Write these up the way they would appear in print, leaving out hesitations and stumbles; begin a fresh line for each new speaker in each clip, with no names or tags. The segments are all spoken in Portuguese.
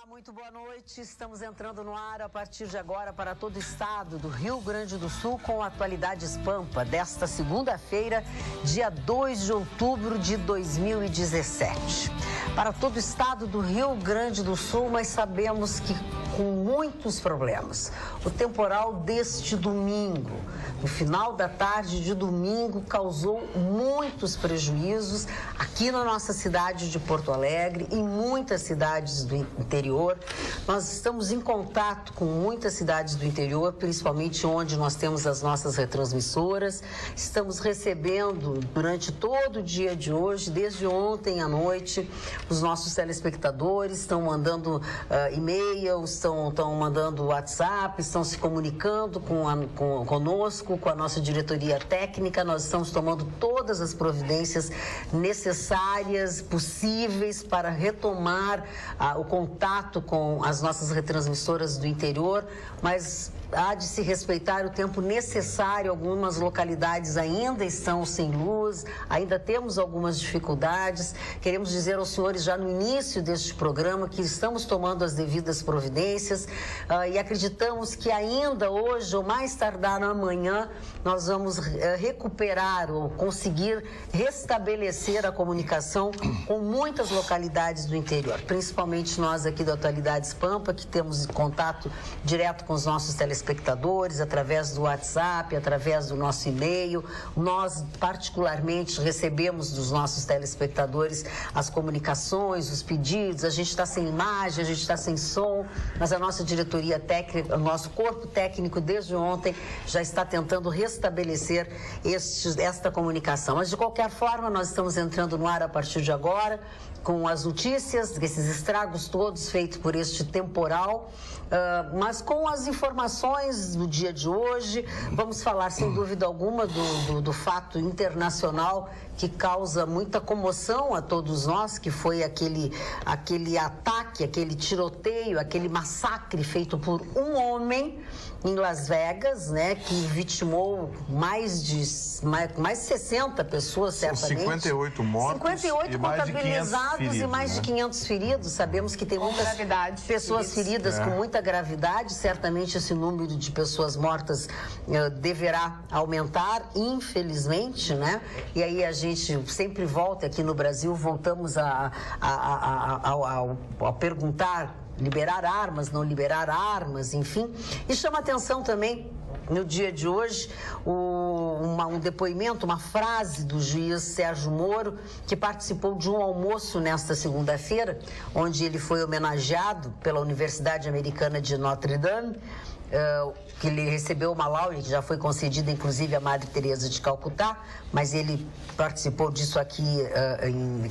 Muito boa noite. Estamos entrando no ar a partir de agora para todo o estado do Rio Grande do Sul com Atualidades Pampa desta segunda-feira, dia 2 de outubro de 2017. Para todo o estado do Rio Grande do Sul, mas sabemos que com muitos problemas. O temporal deste domingo, no final da tarde de domingo, causou muitos prejuízos aqui na nossa cidade de Porto Alegre e muitas cidades do interior. Nós estamos em contato com muitas cidades do interior, principalmente onde nós temos as nossas retransmissoras. Estamos recebendo durante todo o dia de hoje, desde ontem à noite, os nossos telespectadores estão mandando e-mails, estão mandando WhatsApp, estão se comunicando conosco, com a nossa diretoria técnica. Nós estamos tomando todas as providências necessárias, possíveis, para retomar o contato com as nossas retransmissoras do interior, mas há de se respeitar o tempo necessário. Algumas localidades ainda estão sem luz, ainda temos algumas dificuldades. Queremos dizer aos senhores já no início deste programa que estamos tomando as devidas providências e acreditamos que ainda hoje, ou mais tardar amanhã, nós vamos recuperar ou conseguir restabelecer a comunicação com muitas localidades do interior, principalmente nós aqui do Atualidades Pampa, que temos contato direto com os nossos telespectadores, através do WhatsApp, através do nosso e-mail. Nós, particularmente, recebemos dos nossos telespectadores as comunicações, os pedidos. A gente está sem imagem, a gente está sem som, mas a nossa diretoria técnica, o nosso corpo técnico, desde ontem, já está tentando restabelecer esta comunicação. Mas, de qualquer forma, nós estamos entrando no ar a partir de agora, com as notícias, esses estragos todos feitos por este temporal, mas com as informações do dia de hoje. Vamos falar, sem dúvida alguma, do fato internacional que causa muita comoção a todos nós, que foi aquele ataque, aquele tiroteio, aquele massacre feito por um homem em Las Vegas, né, que vitimou mais de 60 pessoas, certamente.
58 mortos
58
e mais
contabilizados
feridos,
e mais de 500 feridos. Sabemos que tem muitas pessoas feridas com muita gravidade. Certamente esse número de pessoas mortas deverá aumentar, infelizmente, né? E aí a gente sempre volta aqui no Brasil, voltamos a perguntar: liberar armas, não liberar armas, enfim. E chama atenção também, no dia de hoje, um depoimento, uma frase do juiz Sérgio Moro, que participou de um almoço nesta segunda-feira, onde ele foi homenageado pela Universidade Americana de Notre Dame, que ele recebeu uma laurea que já foi concedida, inclusive, à Madre Teresa de Calcutá, mas ele participou disso aqui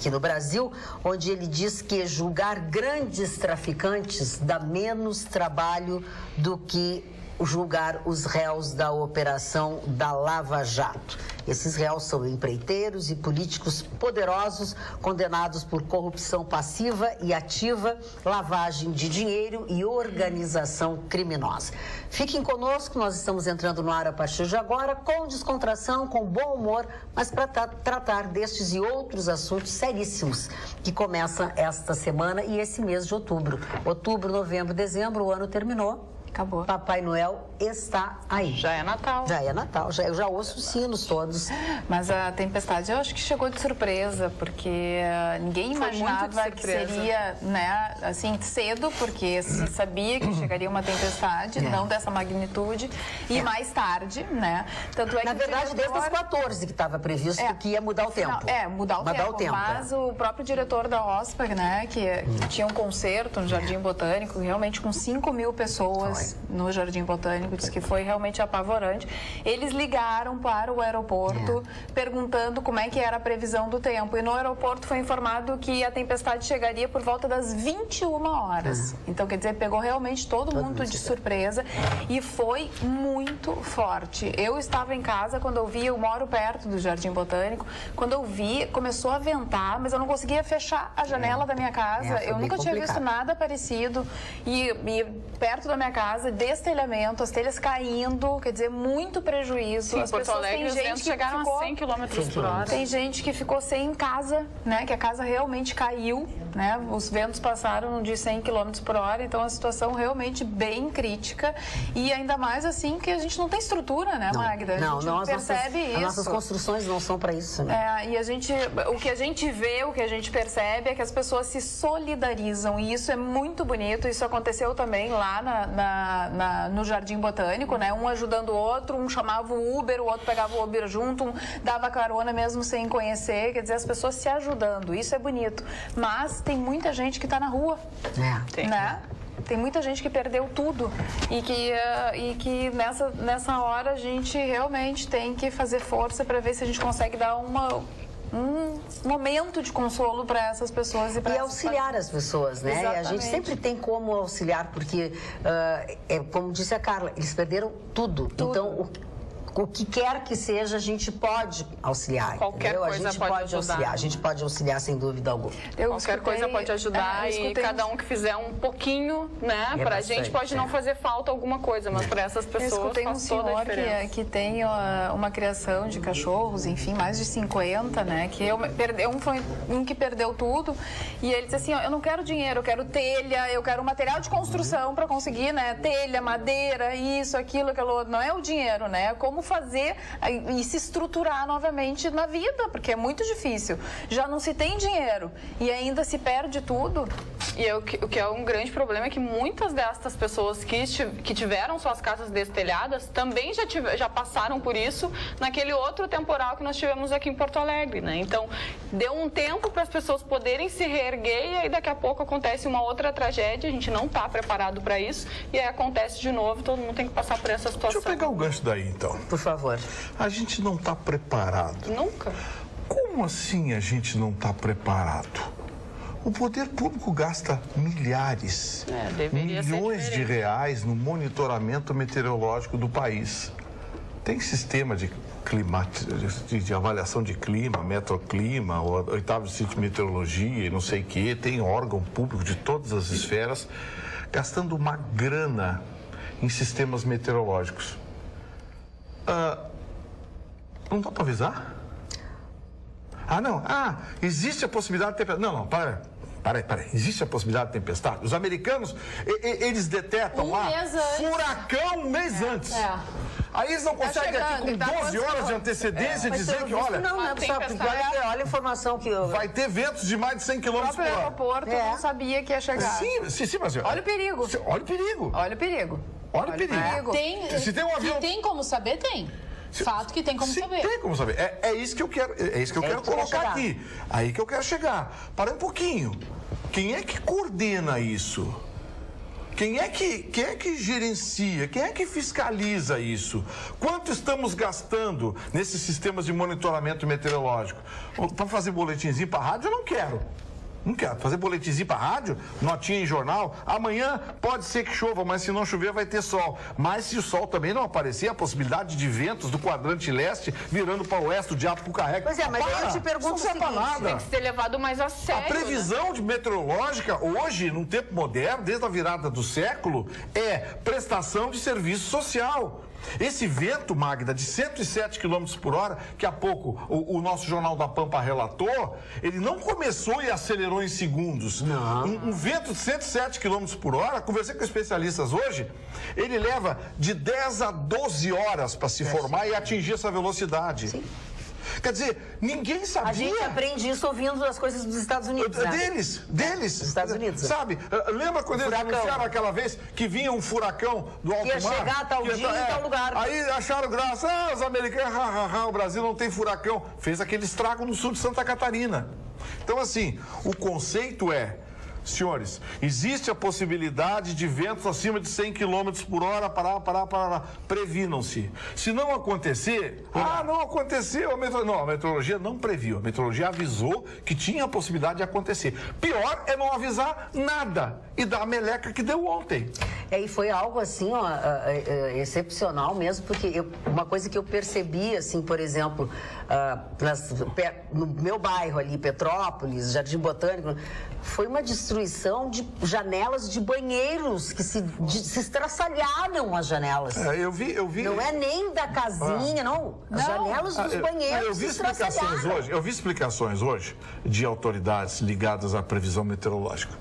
no Brasil, onde ele diz que julgar grandes traficantes dá menos trabalho do que julgar os réus da operação da Lava Jato. Esses réus são empreiteiros e políticos poderosos condenados por corrupção passiva e ativa, lavagem de dinheiro e organização criminosa. Fiquem conosco, nós estamos entrando no ar a partir de agora, com descontração, com bom humor, mas para tratar destes e outros assuntos seríssimos que começam esta semana e esse mês de outubro. Outubro, novembro, dezembro, o ano terminou.
Acabou.
Papai Noel está aí.
Já é Natal.
Já é Natal, eu já ouço os sinos todos.
Mas a tempestade eu acho que chegou de surpresa, porque ninguém imaginava que seria, né, assim, cedo, porque se sabia que chegaria uma tempestade, não dessa magnitude, e mais tarde, né? Tanto é que
na verdade, desde as 14 que estava previsto que ia mudar o tempo.
Mudar o tempo. Mas o próprio diretor da OSPAG, né, que tinha um concerto no Jardim Botânico, realmente com 5.000 pessoas no Jardim Botânico, disse que foi realmente apavorante. Eles ligaram para o aeroporto perguntando como é que era a previsão do tempo, e no aeroporto foi informado que a tempestade chegaria por volta das 21 horas. Então, quer dizer, pegou realmente todo mundo de surpresa e foi muito forte. Eu estava em casa quando eu vi, eu moro perto do Jardim Botânico, quando eu vi, começou a ventar, mas eu não conseguia fechar a janela da minha casa. Eu nunca tinha visto nada parecido, e perto da minha casa casa, destelhamento, as telhas caindo, quer dizer, muito prejuízo.
Sim,
as
Porto
pessoas,
Alegre,
tem gente que
chegaram
ficou,
a 100 km por hora.
Tem gente que ficou sem casa, né? Que a casa realmente caiu, né? Os ventos passaram de 100 km por hora, então a situação realmente bem crítica. E ainda mais assim que a gente não tem estrutura, né, Magda?
Não,
a gente percebe isso.
As nossas construções não são para isso, né?
E o que a gente vê, o que a gente percebe é que as pessoas se solidarizam e isso é muito bonito. Isso aconteceu também lá no Jardim Botânico, né? Um ajudando o outro, um chamava o Uber, o outro pegava o Uber junto, um dava carona mesmo sem conhecer, quer dizer, as pessoas se ajudando, isso é bonito. Mas tem muita gente que está na rua, né? Tem muita gente que perdeu tudo e que nessa hora a gente realmente tem que fazer força para ver se a gente consegue dar um momento de consolo para essas pessoas
e auxiliar as pessoas, né?
Exatamente.
E a gente sempre tem como auxiliar, porque, como disse a Carla, eles perderam tudo. Então, o que quer que seja, a gente pode auxiliar.
Qualquer coisa
a gente
pode
auxiliar.
ajudar.
A gente pode auxiliar, sem dúvida alguma.
Qualquer coisa pode ajudar e cada um que fizer um pouquinho, né? Pra gente pode não fazer falta alguma coisa, mas para essas pessoas faz toda a diferença.
Eu escutei um senhor que tem uma criação de cachorros, enfim, mais de 50, né? Foi um que perdeu tudo e ele disse assim, ó, eu não quero dinheiro, eu quero telha, eu quero material de construção para conseguir, né? Telha, madeira, isso, aquilo, aquilo outro. Não é o dinheiro, né? Como fazer e se estruturar novamente na vida, porque é muito difícil. Já não se tem dinheiro e ainda se perde tudo.
E o que é um grande problema é que muitas destas pessoas que tiveram suas casas destelhadas também já passaram por isso naquele outro temporal que nós tivemos aqui em Porto Alegre, né? Então, deu um tempo para as pessoas poderem se reerguer e aí daqui a pouco acontece uma outra tragédia, a gente não está preparado para isso e aí acontece de novo, todo mundo tem que passar por essa situação.
Deixa eu pegar o gancho daí, então.
Por favor.
A gente não está preparado.
Nunca.
Como assim a gente não está preparado? O poder público gasta milhares, milhões de reais no monitoramento meteorológico do país. Tem sistema de avaliação de clima, metroclima, oitavo sítio de meteorologia e não sei o quê. Tem órgão público de todas as esferas gastando uma grana em sistemas meteorológicos. Não dá para avisar? Não. Existe a possibilidade de tempestade. Não, para. Existe a possibilidade de tempestade? Os americanos, eles detectam furacão um mês antes. Aí eles não conseguem aqui com 12 horas de antecedência dizer que, olha...
Não é possível, olha a informação que...
Vai ter ventos de mais de 100 km por hora.
O próprio aeroporto não sabia que ia chegar.
Sim, mas...
Olha o perigo.
Olha o perigo.
Olha o perigo.
Olha o perigo.
Se tem um avião... Tem como saber? Tem. Fato que tem como saber.
Tem como saber. É isso que eu quero, colocar aqui. Aí que eu quero chegar. Para um pouquinho. Quem é que coordena isso? Quem é que gerencia? Quem é que fiscaliza isso? Quanto estamos gastando nesses sistemas de monitoramento meteorológico? Para fazer boletinzinho para a rádio, eu não quero. Não quero fazer boletimzinho para rádio, notinha em jornal. Amanhã pode ser que chova, mas se não chover vai ter sol. Mas se o sol também não aparecer, a possibilidade de ventos do quadrante leste virando para o oeste, o diabo carrega.
Pois é, mas aí eu te pergunto o seguinte,
tem que ser levado mais a sério.
A previsão de meteorológica hoje, num tempo moderno, desde a virada do século, é prestação de serviço social. Esse vento, Magda, de 107 km por hora, que há pouco o nosso Jornal da Pampa relatou, ele não começou e acelerou em segundos.
Não.
Um vento de 107 km por hora, conversei com especialistas hoje, ele leva de 10 a 12 horas para se formar e atingir essa velocidade.
Sim.
Quer dizer, ninguém sabia.
A gente aprende isso ouvindo as coisas dos Estados Unidos, né?
Deles.
Dos Estados Unidos.
Sabe, lembra quando eles anunciaram aquela vez que vinha um furacão do alto mar?
Ia chegar a tal dia em tal lugar.
Aí acharam graça, os americanos, o Brasil não tem furacão. Fez aquele estrago no sul de Santa Catarina. Então, assim, o conceito é... Senhores, existe a possibilidade de ventos acima de 100 km por hora, previnam-se. Se não acontecer, não aconteceu, a meteorologia não previu, a meteorologia avisou que tinha a possibilidade de acontecer. Pior é não avisar nada e dar a meleca que deu ontem.
E foi algo assim, ó, excepcional mesmo, porque uma coisa que eu percebi, assim, por exemplo, no meu bairro ali, Petrópolis, Jardim Botânico, foi uma destruição de janelas de banheiros que se estraçalharam as janelas.
Eu vi.
Não é nem da casinha, não. As janelas dos banheiros se estraçalharam.
Eu vi explicações hoje de autoridades ligadas à previsão meteorológica.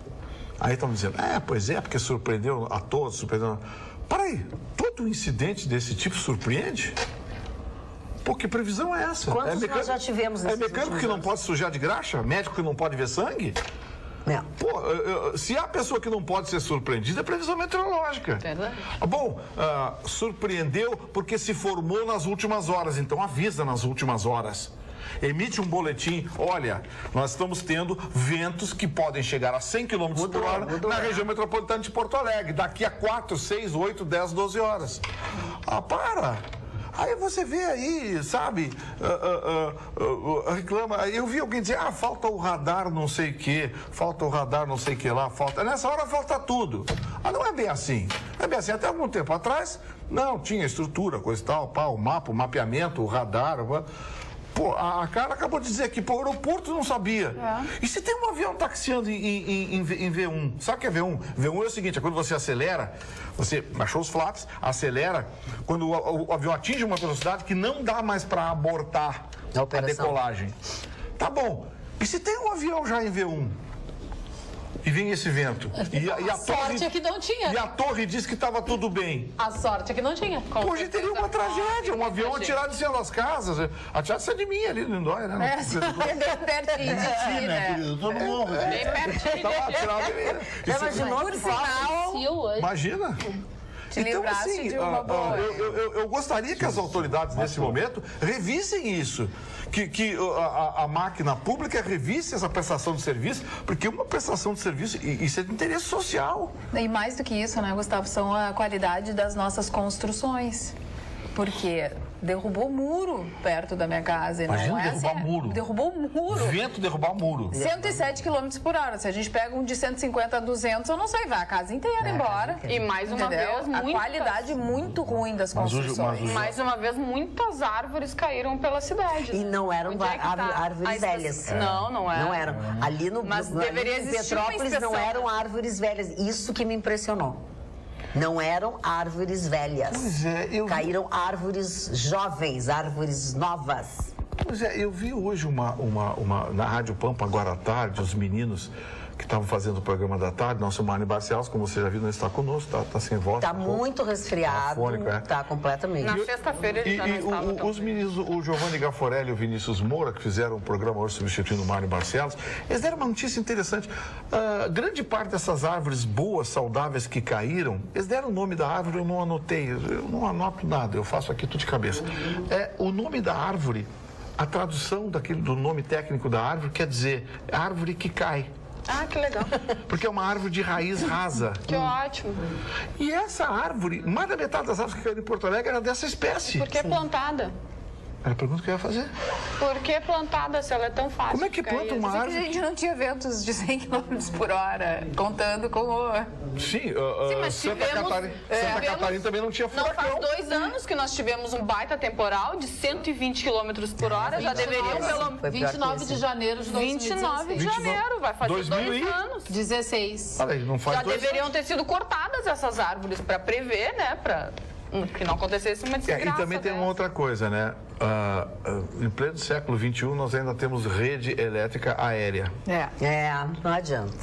Aí estão dizendo, pois é, porque surpreendeu a todos, surpreendeu. Para aí, todo incidente desse tipo surpreende? Pô, que previsão é essa?
Quantos nós já tivemos nesses
mecânico que não pode sujar de graxa? Médico que não pode ver sangue?
Não.
Pô, se há pessoa que não pode ser surpreendida, é previsão meteorológica.
Verdade.
Bom, surpreendeu porque se formou nas últimas horas, então avisa nas últimas horas. Emite um boletim, olha, nós estamos tendo ventos que podem chegar a 100 km por hora na região metropolitana de Porto Alegre, daqui a 4, 6, 8, 10, 12 horas. Para! Aí você vê aí, sabe, reclama. Eu vi alguém dizer, falta o radar não sei o que, falta o radar não sei o que lá, falta. Nessa hora falta tudo. Não é bem assim. Não é bem assim. Até algum tempo atrás, não, tinha estrutura, coisa e tal, o mapa, o mapeamento, o radar. Pô, a cara acabou de dizer que o aeroporto não sabia. E se tem um avião taxiando em V1? Sabe o que é V1? V1 é o seguinte, é quando você acelera, você baixou os flaps, acelera, quando o avião atinge uma velocidade que não dá mais para abortar a decolagem. Tá bom. E se tem um avião já em V1? E vem esse vento. E a
sorte é que não tinha.
E a torre disse que estava tudo bem.
A sorte é que não tinha.
Hoje teria uma tragédia. Um avião atirado em cima das casas. Atirado de mim ali no Lindóia, né?
Pertinho de ti, né?
Todo mundo.
Bem pertinho.
Estava atirado em mim. Imagina. Então, assim, eu gostaria que as autoridades, nesse momento, revisem isso. Que a máquina pública revisse essa prestação de serviço, porque uma prestação de serviço, isso é de interesse social.
E mais do que isso, né, Gustavo, são a qualidade das nossas construções. Porque derrubou muro perto da minha casa. E
imagina
não é
derrubar
assim,
muro.
Derrubou muro.
Vento derrubar muro.
107 km por hora. Se a gente pega um de 150 a 200, eu não sei, vai a casa inteira embora.
E mais uma vez,
a qualidade muito ruim das construções.
Mais uma vez, muitas árvores caíram pela cidade.
E não eram árvores velhas.
Não eram.
Não eram. Ali no
deveria
em
existir
Petrópolis não eram árvores velhas. Isso que me impressionou. Não eram árvores velhas.
Pois é,
caíram árvores jovens, árvores novas.
Pois é, eu vi hoje na Rádio Pampa agora à tarde, os meninos que estavam fazendo o programa da tarde, nosso Mário Barcelos, como você já viu, não está conosco, está sem voz.
Está muito resfriado, está completamente.
Na sexta-feira ele já não estava
os meninos, o Giovanni Gaforelli e o Vinícius Moura, que fizeram um programa hoje substituindo o Mário Barcelos, eles deram uma notícia interessante. Grande parte dessas árvores boas, saudáveis que caíram, eles deram o nome da árvore, eu não anotei, eu não anoto nada, eu faço aqui tudo de cabeça. O nome da árvore, a tradução do nome técnico da árvore quer dizer árvore que cai.
Que legal.
Porque é uma árvore de raiz rasa.
Que ótimo.
E essa árvore, mais da metade das árvores que caíram em Porto Alegre era dessa espécie.
Por que plantada?
Era a pergunta que eu ia fazer.
Por que plantada se ela é tão fácil?
Como é que planta uma árvore?
A gente não tinha ventos de 100 km por hora, contando com o...
Sim,
mas
Santa Catarina também não tinha furacão.
Não faz 2 anos que nós tivemos um baita temporal de 120 km por hora. Já deveriam pelo
29 de janeiro de 2016.
29 de janeiro, vai fazer 2 anos.
16.
Olha aí, não faz
já deveriam ter sido cortadas essas árvores para prever, né? Para que não acontecesse uma desgraça.
E também tem uma outra coisa, né? Em pleno século XXI, nós ainda temos rede elétrica aérea.
Não adianta.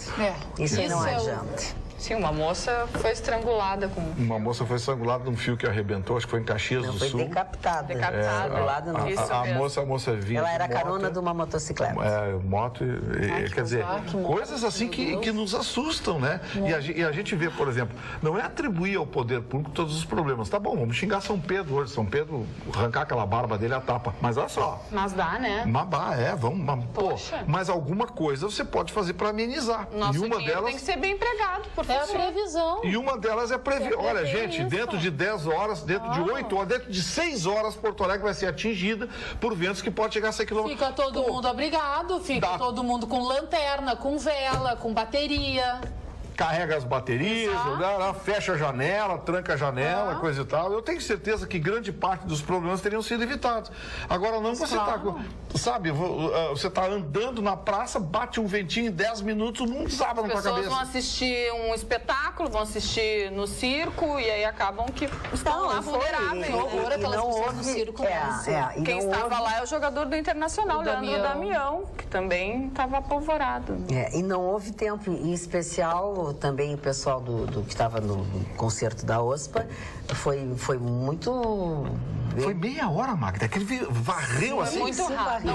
Isso não adianta.
Sim, uma moça foi estrangulada com...
Uma moça foi estrangulada num fio que arrebentou, acho que foi em Caxias do Sul.
Foi decapitada.
Decapitada.
A moça vinha.
Ela era carona de uma motocicleta.
Moto, quer dizer, coisas assim que nos assustam, né? E a gente vê, por exemplo, não é atribuir ao poder público todos os problemas. Tá bom, vamos xingar São Pedro hoje. São Pedro, arrancar aquela barba dele a tapa. Mas olha só.
Mas dá, né?
Vamos.
Poxa.
Mas alguma coisa você pode fazer para amenizar.
Nosso
e uma delas
tem que ser bem empregado, por
É a previsão.
E uma delas é prever. Olha, gente, dentro de 10 horas, dentro de 8 horas, dentro de 6 horas, Porto Alegre vai ser atingida por ventos que pode chegar a 100 km.
Fica todo mundo abrigado, fica todo mundo com lanterna, com vela, com bateria.
carrega as baterias, fecha a janela, tranca a janela, coisa e tal. Eu tenho certeza que grande parte dos problemas teriam sido evitados. Agora não, você você tá andando na praça, bate um ventinho em 10 minutos, o mundo desaba na tua cabeça.
As pessoas vão assistir um espetáculo, vão assistir no circo e aí acabam que estão lá vulneráveis.
Que horror aquelas pessoas no circo.
Quem estava lá é o jogador do Internacional, o Leandro Damião, que também estava apavorado.
E não houve tempo, em especial também o pessoal do que estava no concerto da OSPA, foi muito...
Foi meia hora, Magda, aquele varreu assim.
Foi muito rápido.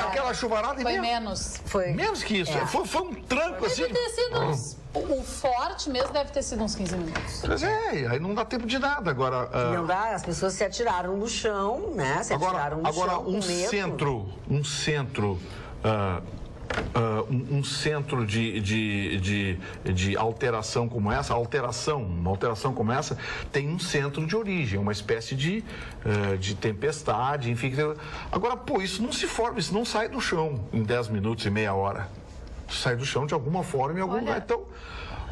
Aquela chuvarada
foi menos.
Foi menos que isso. Foi um tranco assim.
Deve ter sido o forte mesmo deve ter sido uns 15 minutos.
Pois aí não dá tempo de nada. Agora.
Não dá, as pessoas se atiraram no chão, né?
Agora um centro de alteração como essa, uma alteração como essa, tem um centro de origem, uma espécie de tempestade, enfim. Agora, isso não se forma, isso não sai do chão em 10 minutos e meia hora. Sai do chão de alguma forma em algum lugar. Então,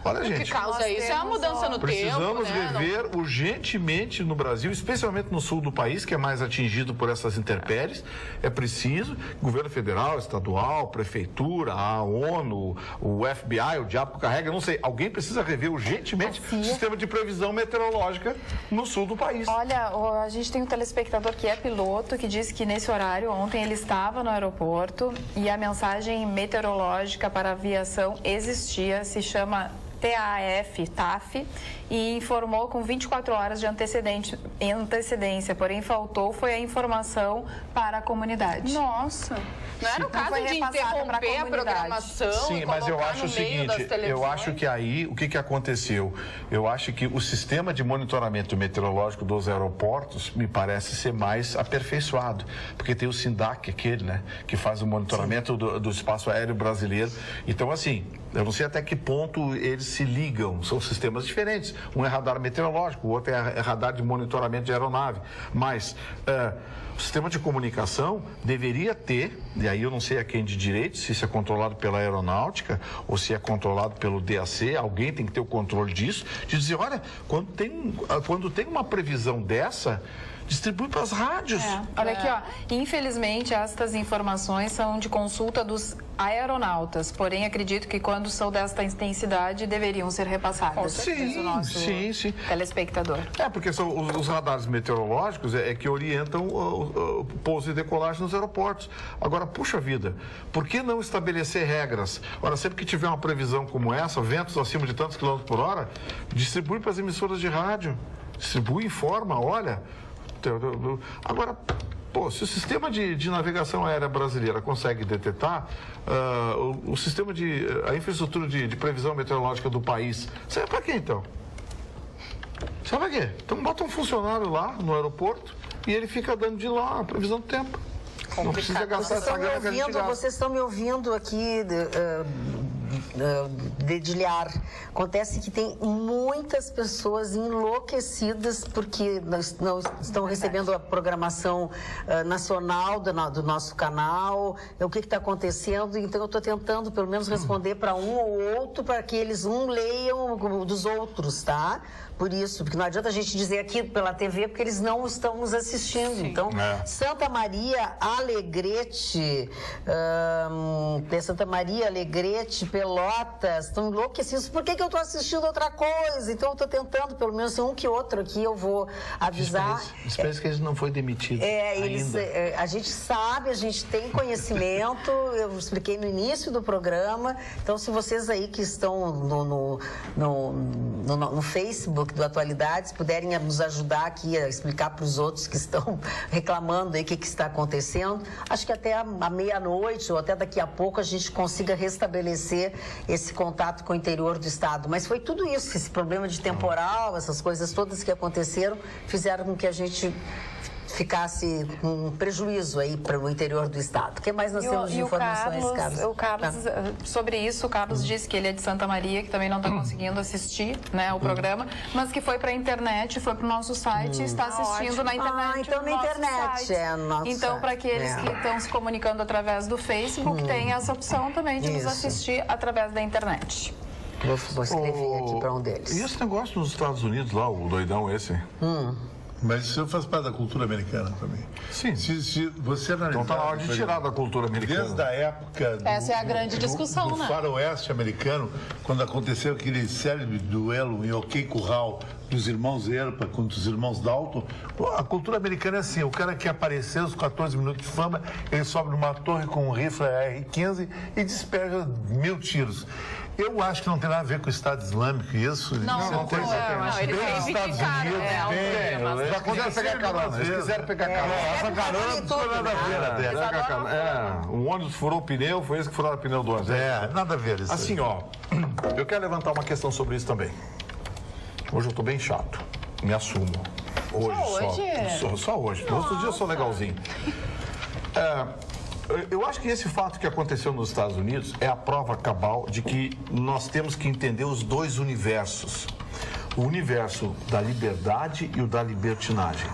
olha, gente.
O que causa isso é a mudança no tempo.
Precisamos rever urgentemente no Brasil, especialmente no sul do país, que é mais atingido por essas intempéries. É preciso, governo federal, estadual, prefeitura, a ONU, o FBI, o diabo carrega, não sei. Alguém precisa rever urgentemente o sistema de previsão meteorológica no sul do país.
Olha, a gente tem um telespectador que é piloto, que disse que nesse horário, ontem, ele estava no aeroporto e a mensagem meteorológica para a aviação existia, se chama TAF, e informou com 24 horas de antecedência, porém foi a informação para a comunidade.
Nossa, não era o caso de interromper a programação.
Sim, mas eu acho o seguinte, eu acho que aí, o que aconteceu? Eu acho que o sistema de monitoramento meteorológico dos aeroportos me parece ser mais aperfeiçoado, porque tem o SINDAC, aquele, né, que faz o monitoramento do espaço aéreo brasileiro. Então, assim, eu não sei até que ponto eles se ligam, são sistemas diferentes. Um é radar meteorológico, o outro é radar de monitoramento de aeronave. Mas o sistema de comunicação deveria ter, e aí eu não sei a quem de direito, se isso é controlado pela aeronáutica ou se é controlado pelo DAC, alguém tem que ter o controle disso, de dizer, olha, quando tem uma previsão dessa, distribui para as rádios.
Olha aqui, infelizmente estas informações são de consulta dos aeronautas, porém acredito que quando são desta intensidade deveriam ser repassadas.
Sim.
Telespectador.
Porque são os radares meteorológicos que orientam o pouso e decolagem nos aeroportos. Agora, puxa vida, por que não estabelecer regras? Ora, sempre que tiver uma previsão como essa, ventos acima de tantos quilômetros por hora, distribui para as emissoras de rádio, distribui, informa, olha. Agora, se o sistema de navegação aérea brasileira consegue detectar, o sistema a infraestrutura de previsão meteorológica do país, serve para quê então? Serve para quê? Então bota um funcionário lá no aeroporto e ele fica dando de lá a previsão do tempo. Não precisa gastar essa grana que a gente gasta.
Vocês estão me ouvindo aqui dedilhar. Acontece que tem muitas pessoas enlouquecidas porque não estão recebendo a programação nacional do nosso canal. O que está acontecendo? Então eu estou tentando pelo menos responder para um ou outro, para que eles leiam dos outros, tá? Por isso, porque não adianta a gente dizer aqui pela TV, porque eles não estão nos assistindo. Sim. Então, Santa Maria, Alegrete, Pelotas, estão enlouquecidos. Por que eu estou assistindo outra coisa? Então, eu estou tentando, pelo menos um que outro aqui, eu vou avisar.
Espero que eles não foi demitido ainda.
A gente sabe, a gente tem conhecimento, eu expliquei no início do programa. Então, se vocês aí que estão no Facebook do Atualidades puderem nos ajudar aqui a explicar para os outros que estão reclamando aí o que está acontecendo, acho que até a meia-noite ou até daqui a pouco a gente consiga restabelecer esse contato com o interior do estado. Mas foi tudo isso, esse problema de temporal, essas coisas todas que aconteceram, fizeram com que a gente ficasse com prejuízo aí para o interior do estado. O que mais nós temos de informações, Carlos?
O Carlos, sobre isso, o Carlos disse que ele é de Santa Maria, que também não está conseguindo assistir, né, o programa, mas que foi para a internet, foi para o nosso site e está assistindo na internet.
Então na internet no nosso
Então, para aqueles que estão se comunicando através do Facebook, tem essa opção também de nos assistir através da internet.
Vou escrever aqui para um deles.
E esse negócio nos Estados Unidos lá, o doidão esse?
Mas isso faz parte da cultura americana também.
Sim.
Se você analisar...
Então tá na hora de tirar da cultura americana.
Desde a época...
Essa é a grande discussão,
do
né?
faroeste americano, quando aconteceu aquele célebre duelo em OK Corral dos irmãos Erpa contra os irmãos Dalton, a cultura americana é assim, o cara que apareceu aos 14 minutos de fama, ele sobe numa torre com um rifle AR-15 e despeja 1000 tiros. Eu acho que não tem nada a ver com o Estado Islâmico isso.
Não
tem.
Ele reivindicaram,
Já quiseram pegar carona. Eles quiseram pegar carona.
Essa carona não tem nada a ver.
O ônibus furou o pneu, foi esse que furou o pneu do ônibus.
Nada a ver isso.
Assim, ó, eu quero levantar uma questão sobre isso também. Hoje eu tô bem chato. Me assumo. Só hoje. Todos os dias eu sou legalzinho. Eu acho que esse fato que aconteceu nos Estados Unidos é a prova cabal de que nós temos que entender os dois universos. O universo da liberdade e o da libertinagem.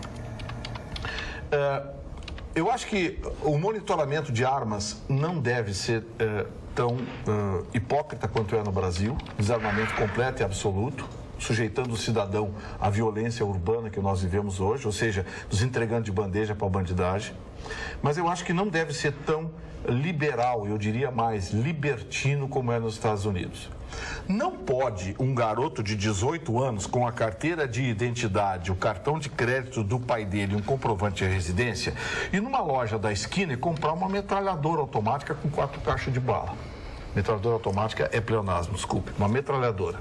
Eu acho que o monitoramento de armas não deve ser tão hipócrita quanto é no Brasil, desarmamento completo e absoluto, sujeitando o cidadão à violência urbana que nós vivemos hoje, ou seja, nos entregando de bandeja para a bandidagem. Mas eu acho que não deve ser tão liberal, eu diria mais libertino como é nos Estados Unidos. Não pode um garoto de 18 anos com a carteira de identidade, o cartão de crédito do pai dele, um comprovante de residência, ir numa loja da esquina e comprar uma metralhadora automática com 4 caixas de bala. Metralhadora automática é pleonasmo, desculpe, uma metralhadora.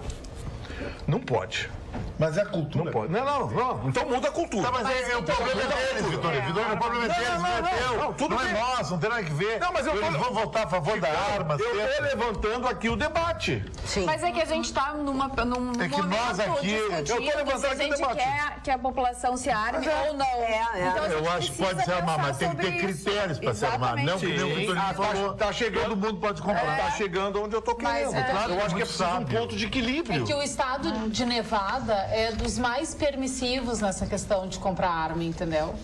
Não pode.
Mas é a cultura.
Não pode. Não. Então muda a cultura.
Tá, mas o problema é deles, Vitória. O problema é deles, não é teu.
Tudo
não
bem.
É nosso, não tem nada que ver.
Não, mas eles
vão votar a favor da arma.
Eu tô levantando aqui o debate.
Sim.
Mas é que a gente está num
É que nós aqui...
Eu tô levantando
se a
aqui o
gente
debate.
quer que a população se arme ou não. Então, a gente
Eu acho que pode se
precisa
armar, mas
pensar
tem que ter
sobre isso.
critérios para se armar. Não que nem o Vitorino falou.
Tá chegando,
Todo mundo pode comprar.
Tá chegando onde eu tô querendo.
claro,
Eu acho que é
muito
preciso um
sábio.
ponto de equilíbrio.
É que o estado de Nevada é dos mais permissivos nessa questão de comprar arma, entendeu?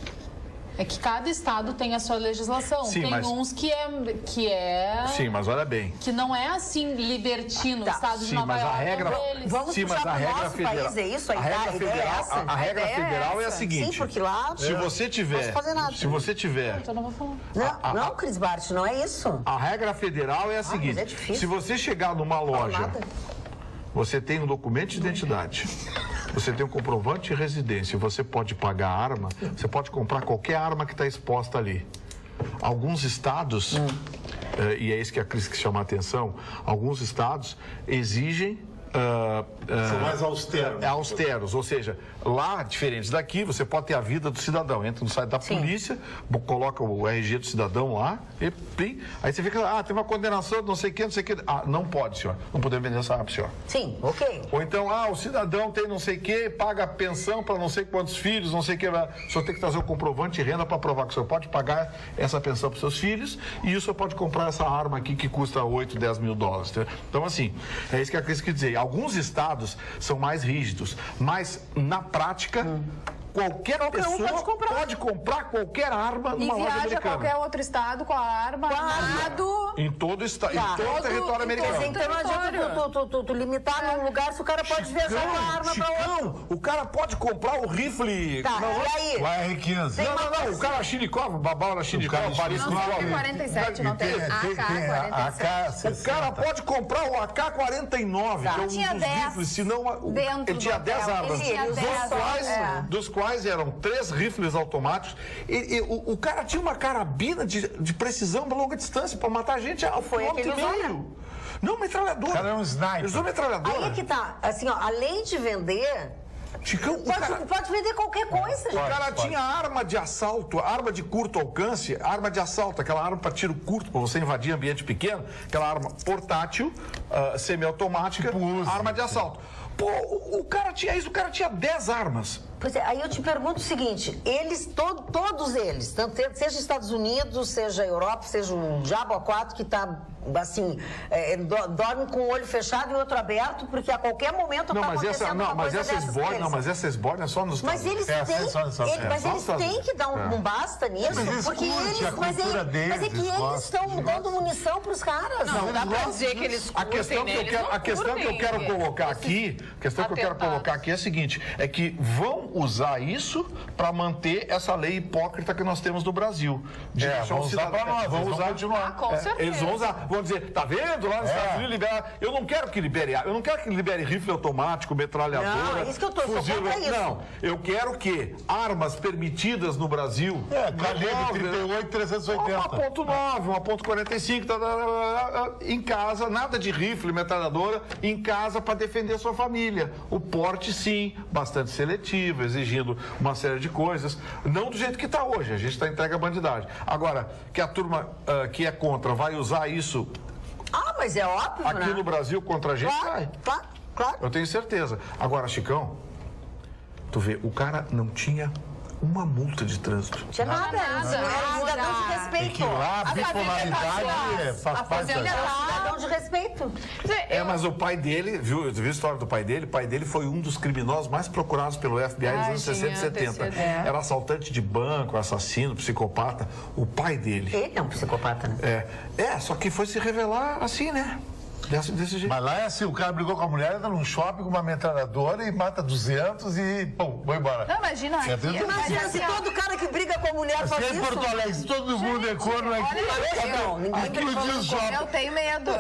É que cada estado tem a sua legislação.
Sim,
tem
mas...
uns que é...
Sim, mas olha bem.
Que não é assim libertino, o estado de
Sim,
Nova
mas
York
a regra...
é deles.
Vamos
Sim,
puxar
mas a
pro
regra
nosso
federal...
país, é isso?
A regra
ideia é essa?
a regra
A ideia é
federal é a
essa.
seguinte.
Sim, porque lá...
Se você tiver...
Não posso fazer nada.
Se você tiver...
Então não vou falar.
Não, Cris Bart, não é isso.
A regra federal é a seguinte.
mas é difícil.
Se você chegar numa loja...
nada.
Você tem um documento de identidade, você tem um comprovante de residência, você pode pagar a arma, você pode comprar qualquer arma que está exposta ali. Alguns estados, e é isso que a Cris que chama a atenção, alguns estados exigem...
São mais austeros.
Austeros, ou seja, lá, diferente daqui, você pode ter a vida do cidadão. Entra no site da polícia, coloca o RG do cidadão lá, e plim, aí você fica, tem uma condenação de não sei o que. Não pode, senhor. Não podemos vender essa arma, senhor.
Sim, ok.
Ou então, o cidadão tem não sei o que, paga pensão para não sei quantos filhos, não sei o que. O senhor tem que trazer o comprovante de renda para provar que o senhor pode pagar essa pensão para os seus filhos e o senhor pode comprar essa arma aqui que custa 8, 10 mil dólares. Então, assim, é isso que a Cris quer dizer. Alguns estados são mais rígidos, mas na prática, qualquer pessoa pode comprar qualquer arma numa loja
viaja a
americana.
qualquer outro estado com a arma armado.
Em todo o território americano.
Então não adianta tu limitar num lugar se o cara pode viajar com a arma pra outro.
O cara pode comprar o rifle...
Tá, e aí?
O AR-15.
Não, o cara Chinikov, babau na Chinikov, Paris
Não tem 47, não tem AK-47.
O cara pode comprar o AK-49, que é um
Tinha
dos
10
rifles, senão
dentro
ele tinha
do
10
hotel.
armas,
Ele tinha 10,
dos quais eram 3 rifles automáticos. O cara tinha uma carabina de precisão de longa distância para matar gente a
Foi
quilômetro e
aquele usou,
meio. Não, metralhadora.
O cara é um sniper.
Ele usou metralhadora.
Aí é que tá, assim, ó, além de vender,
Chicão,
pode vender qualquer coisa.
O cara tinha arma de assalto, arma de curto alcance, arma de assalto, aquela arma para tiro curto, para você invadir ambiente pequeno, aquela arma portátil, semiautomática,
tipo Uzi,
arma de assalto. Pô, o cara tinha isso, o cara tinha 10 armas.
Pois é, aí eu te pergunto o seguinte, todos eles, tanto seja Estados Unidos, seja Europa, seja um diabo a quatro que está assim, dorme com o olho fechado e o outro aberto, porque a qualquer momento
Não,
tá
mas essa esbórnia é só nos Estados Unidos.
Mas eles têm que dar um basta nisso, porque eles estão dando munição para os caras.
Não dá para dizer que eles
A questão que eu quero colocar aqui é a seguinte, é que vão usar isso para manter essa lei hipócrita que nós temos no Brasil.
Vão usar para nós,
vão usar
continuar. Com certeza.
Eles vão usar, vão dizer, tá vendo? Lá nos Estados Unidos libera. Eu não quero que libere rifle automático,
Não,
metralhadora.
isso que eu tô
fuzil,
isso.
Não, eu quero que armas permitidas no Brasil.
Calibre 38, 380.
1.9, 1.45, em casa, nada de rifle, metralhadora, em casa para defender a sua família. O porte, sim, bastante seletivo, exigindo uma série de coisas. Não do jeito que está hoje, a gente está entregue à bandidagem. Agora, que a turma que é contra vai usar isso.
Mas é óbvio,
aqui no Brasil contra a gente,
Claro.
Eu tenho certeza. Agora, Chicão, tu vê, o cara não tinha uma multa de trânsito.
Tinha nada. Cidadão de respeito.
Tem que ir lá, a bipolaridade faz parte
Cidadão de respeito.
Mas o pai dele, viu a história do pai dele? O pai dele foi um dos criminosos mais procurados pelo FBI nos anos 60 e 70. Era assaltante de banco, assassino, psicopata. O pai dele.
Ele é um psicopata, né?
Só que foi se revelar assim, né? Desse jeito.
Mas lá é assim, o cara brigou com a mulher, entra num shopping com uma metralhadora e mata 200 e, pum, vai embora.
Não, imagina aqui.
Imagina se todo cara que briga com a mulher faz isso.
Em Porto Alegre, se todo mundo é corno aqui. Explodiu o shopping.
Eu tenho medo.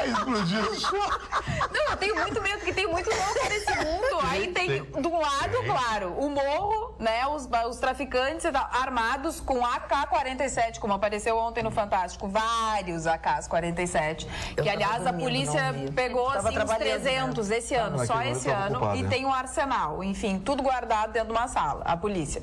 Explodiu o shopping.
Não, eu tenho muito medo, porque tem muito louco nesse mundo. Aí tem, de um lado, claro, o morro, né, os traficantes armados com AK-47, como apareceu ontem no Fantástico, vários AK-47. Que, aliás, a polícia pegou assim uns 300 esse ano, só esse ano, e tem um arsenal, enfim, tudo guardado dentro de uma sala, a polícia.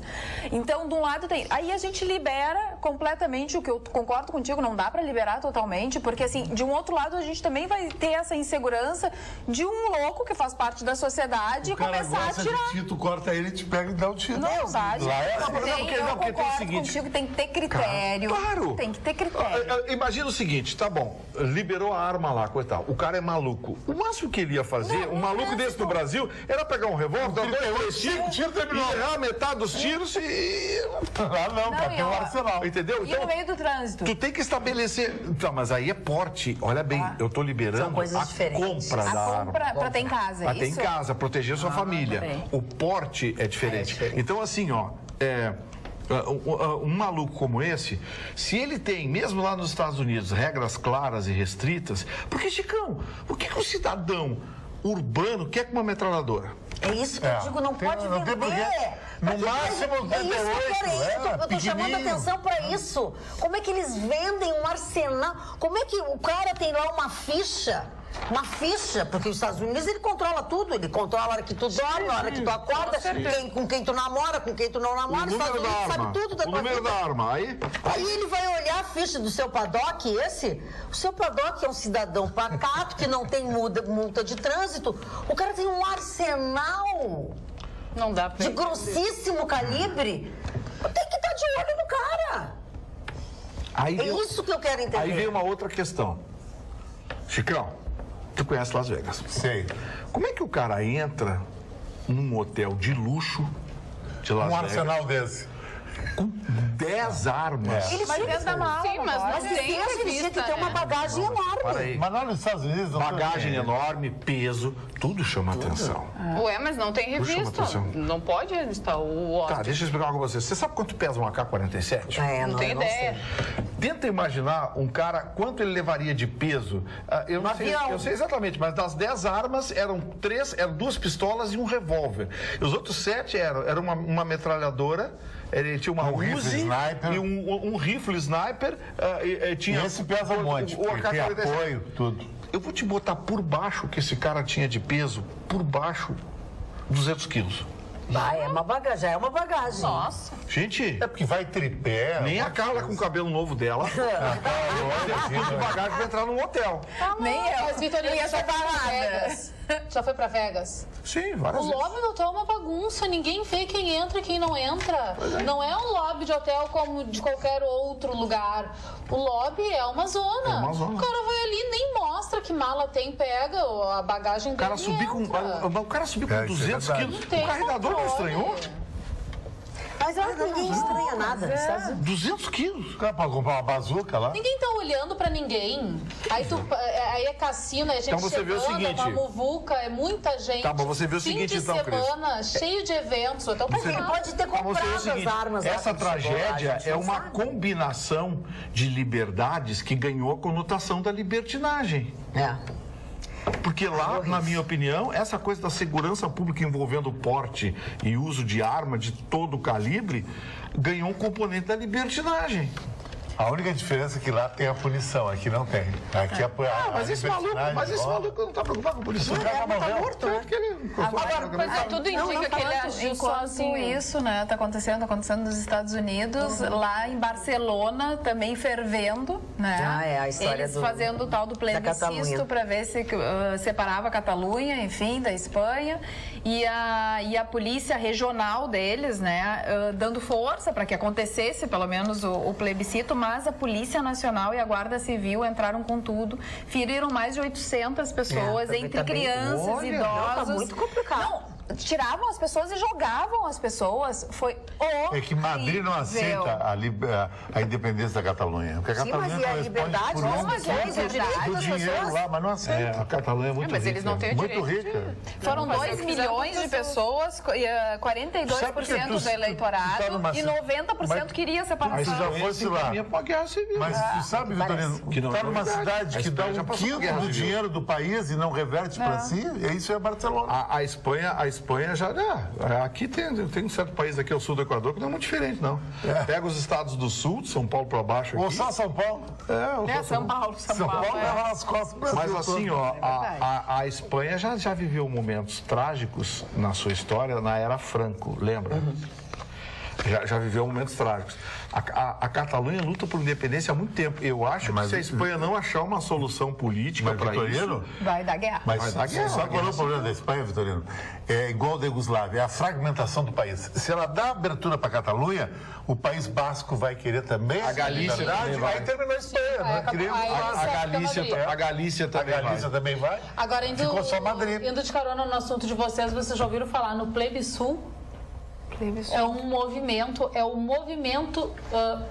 Então, de um lado tem... Aí a gente libera completamente, o que eu concordo contigo, não dá para liberar totalmente, porque, assim, de um outro lado, a gente também vai ter essa insegurança de um louco que faz parte da sociedade e começar a tirar.
Tu corta ele, te pega e dá o tiro.
Não, verdade.
Eu
concordo contigo, tem que ter critério.
Claro.
Tem que ter critério.
Imagina o seguinte, tá bom, liberou a arma lá, coitado. O cara é maluco. O máximo que ele ia fazer, um maluco desse no Brasil, era pegar um revólver, dar 2 tiros, errar metade dos tiros e...
pra ter um arsenal.
Entendeu?
E no meio do trânsito?
Tu tem que estabelecer... Então, mas aí é porte. Olha bem, eu tô liberando
são coisas diferentes.
Compra da arma.
Pra ter em casa,
Pra ter em casa, proteger a sua família. O porte é diferente. Então, assim, um maluco como esse, se ele tem, mesmo lá nos Estados Unidos, regras claras e restritas, porque, Chicão, o que o cidadão urbano quer com uma metralhadora?
É isso que eu digo, não pode vender.
No máximo 38,
eu tô chamando atenção para isso. Como é que eles vendem um arsenal? Como é que o cara tem lá uma ficha? Porque os Estados Unidos ele controla tudo, ele controla a hora que tu dorme, a hora que tu acorda, com quem tu namora, com quem tu não namora, os Estados Unidos sabe tudo da tua vida.
O número da arma, aí
ele vai olhar a ficha do seu Paddock, o seu Paddock é um cidadão pacato, que não tem multa de trânsito, o cara tem um arsenal
não dá
de grossíssimo calibre, tem que estar de olho no cara. Isso que eu quero entender.
Aí vem uma outra questão. Chicão, tu conhece Las Vegas?
Sei.
Como é que o cara entra num hotel de luxo de Las Vegas?
Um arsenal desse.
Com 10 armas.
Ele vai dentro da mala.
Sim, mas não tem
ele tinha que ter uma bagagem enorme.
Mas lá nos Estados Unidos não
bagagem enorme, peso, tudo chama atenção.
Ué, mas não tem revista. Não pode revistar o
Tá, deixa eu explicar algo pra você. Você sabe quanto pesa um AK-47?
Não tem ideia.
Tenta imaginar um cara, quanto ele levaria de peso. Eu sei exatamente, mas das 10 armas eram 2 pistolas e um revólver. E os outros 7 eram uma metralhadora. Ele tinha uma Uzi e um rifle sniper. Tinha
esse pesa um monte, tem apoio, tudo.
Eu vou te botar por baixo o que esse cara tinha de peso, por baixo, 200 quilos.
Já é uma bagagem.
Nossa.
Gente,
É porque vai tripé.
nem a Carla com o cabelo novo dela tem tudo de bagagem pra entrar num hotel.
Nem eu.
Mas, Vitorino,
ia
já
ser
foi pra
balada.
Vegas? Já foi pra Vegas?
Sim,
O
várias vezes.
lobby do hotel é uma bagunça, ninguém vê quem entra e quem não entra. Não é um lobby de hotel como de qualquer outro lugar. O lobby é uma zona.
É uma zona.
O cara vai ali, nem mostra que mala tem, pega a bagagem dele.
O cara subir com, o cara subir com
É, isso é
200
verdade.
quilos.
Não tem
O carregador não
controle.
estranhou?
Mas eu acho que ninguém estranha nada, sabe?
200 quilos.
O cara pra comprar uma bazuca lá.
Ninguém tá olhando pra ninguém. Aí é cassino, é gente
Então você vê o
chegando,
seguinte.
uma muvuca, é muita gente.
Tá, mas você vê o seguinte,
Fim de
então, Cris.
semana, cheio de eventos. Então,
Mas ele pode ter
Mas você vê o
comprado
seguinte,
as armas lá
essa
quando chegou lá,
tragédia
a gente
é
não
uma
sabe.
combinação de liberdades que ganhou a conotação da libertinagem.
É.
Porque lá, na minha opinião, essa coisa da segurança pública envolvendo porte e uso de arma de todo calibre ganhou um componente da libertinagem.
A única diferença é que lá tem a punição, aqui não tem. Aqui
Mas esse maluco não tá preocupado com a punição. O cara tá morto, né?
Agora, tudo indica que ele agiu
Enquanto
sozinho.
isso, né, tá acontecendo nos Estados Unidos, lá em Barcelona também fervendo, né?
Ah, é, a história
Eles
do-
fazendo o tal do
Catalunha.
plebiscito para ver se separava a Catalunha, enfim, da Espanha, e a polícia regional deles, né, dando força para que acontecesse pelo menos o plebiscito, mas a Polícia Nacional e a Guarda Civil entraram com tudo, feriram mais de 800 pessoas,
também
entre
tá bem-
crianças,
Olha,
idosos.
não, tá muito complicado.
Não, tiravam as pessoas e jogavam as pessoas. Foi horrível.
É que Madrid não aceita a independência da Catalunha. Porque a
Sim,
Catalunha
mas e a
corresponde
liberdade?
por
Não,
um
mas é
quinto
direito
do
das
dinheiro
pessoas.
lá, mas não aceita.
A Catalunha é muito
Mas eles
rica.
não têm o
Muito
direito
rica.
Foram 2 milhões de pessoas, 42% do eleitorado, e 90% queria
Mas
separação.
se já fosse lá.
Caminha pra guerra civil.
Mas tu sabe, Vitorino,
Que não é
tá numa
novidade.
cidade
A
que dá
Espanha já
um
passou por
quinto
guerra
do
civil.
dinheiro do país e não reverte para si, isso é Barcelona.
A Espanha já. Aqui tem um certo país aqui ao sul do Equador que não é muito diferente, não. Pega os estados do sul, de São Paulo para baixo
Ou
aqui.
só São Paulo.
São Paulo.
São Paulo leva nas costas do Brasil
Mas assim,
todo.
ó, a Espanha já viveu momentos trágicos na sua história na era Franco, lembra? Já viveu momentos trágicos. A Catalunha luta por independência há muito tempo. Eu acho que se a Espanha não achar uma solução política
Mas,
para
Vitorino,
isso...
Vai dar guerra.
mas
Vai dar guerra,
sabe qual é
guerra
o problema da Espanha, Vitorino? É igual da Iugoslávia, é a fragmentação do país. Se ela dá abertura para a Catalunha, o País Basco vai querer também.
A Galícia também vai.
Aí terminou a Espanha, né? Queremos
aí
lá.
A Galícia
A
também
Galícia
vai.
também vai.
Agora,
Ficou só Madrid.
indo de carona no assunto de vocês já ouviram falar no Plebissul? É um movimento,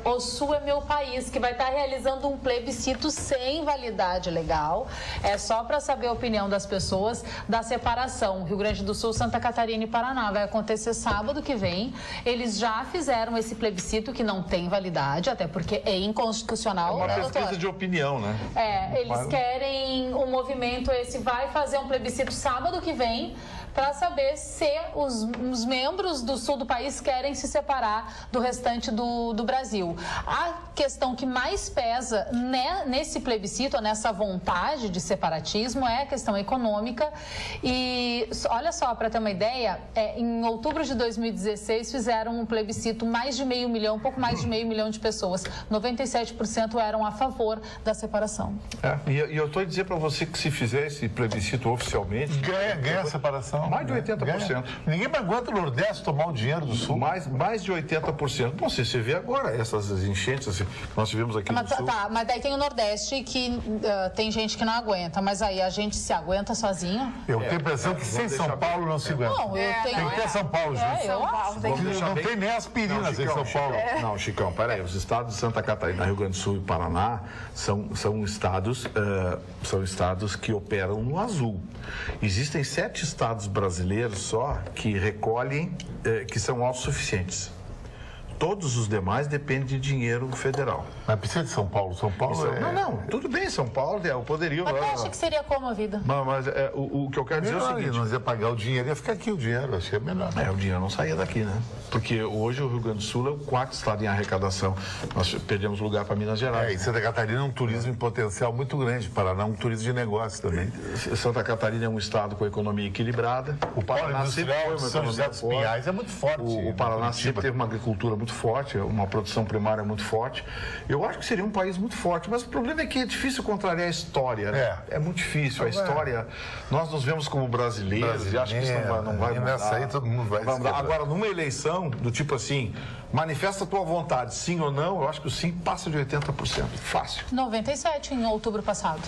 O Sul é Meu País, que vai estar realizando um plebiscito sem validade legal. É só para saber a opinião das pessoas da separação. Rio Grande do Sul, Santa Catarina e Paraná. Vai acontecer sábado que vem. Eles já fizeram esse plebiscito que não tem validade, até porque é inconstitucional.
Uma
né,
pesquisa
doutor?
de opinião, né?
Eles querem o movimento esse vai fazer um plebiscito sábado que vem para saber se os membros do sul do país querem se separar do restante do Brasil. A questão que mais pesa nesse plebiscito, nessa vontade de separatismo, é a questão econômica. E olha só, para ter uma ideia, em outubro de 2016 fizeram um plebiscito mais de 500 mil, um pouco mais de 500 mil de pessoas. 97% eram a favor da separação.
E eu estou a dizer para você que se fizer esse plebiscito oficialmente...
Ganha a separação.
Mais de 80%.
Ganha. Ninguém mais aguenta o Nordeste tomar o dinheiro do Sul.
Mais de 80%. Bom, você vê agora essas enchentes assim, que nós tivemos aqui no Sul.
Mas daí tem o Nordeste que tem gente que não aguenta, mas aí a gente se aguenta sozinho?
Eu tenho a impressão que sem São Paulo não se aguenta.
Não, eu tenho...
Tem que ter São Paulo junto.
eu acho.
Não tem nem aspirina sem São Paulo.
Não, Chicão, peraí. Os estados de Santa Catarina, Rio Grande do Sul e Paraná são estados que operam no azul. Existem 7 estados brasileiros só que recolhem, que são autossuficientes. Todos os demais dependem de dinheiro federal.
Mas precisa de São Paulo. São Paulo é...
Não, tudo bem, São Paulo é o poderio.
Mas eu acho que seria como a vida?
Mas o que eu quero dizer é o seguinte...
Nós ia pagar o dinheiro, ia ficar aqui o dinheiro, acho que é melhor.
O dinheiro não saía daqui, né? Porque hoje o Rio Grande do Sul é o 4º estado em arrecadação. Nós perdemos lugar para Minas Gerais.
E Santa Catarina é um turismo em potencial muito grande. Paraná é um turismo de negócio também.
Santa Catarina é um estado com economia equilibrada. O Paraná sempre foi uma
São José
economia
dos
forte.
Pinhais é muito forte.
O Paraná sempre teve uma agricultura muito forte, uma produção primária muito forte. Eu acho que seria um país muito forte, mas o problema é que é difícil contrariar a história. Né? É muito difícil. A história, nós nos vemos como brasileiros e acho que isso não vai mudar.
Nessa aí todo mundo vai
mudar. Agora, numa eleição do tipo assim, manifesta a tua vontade, sim ou não, eu acho que o sim passa de 80%. Fácil.
97 em outubro passado.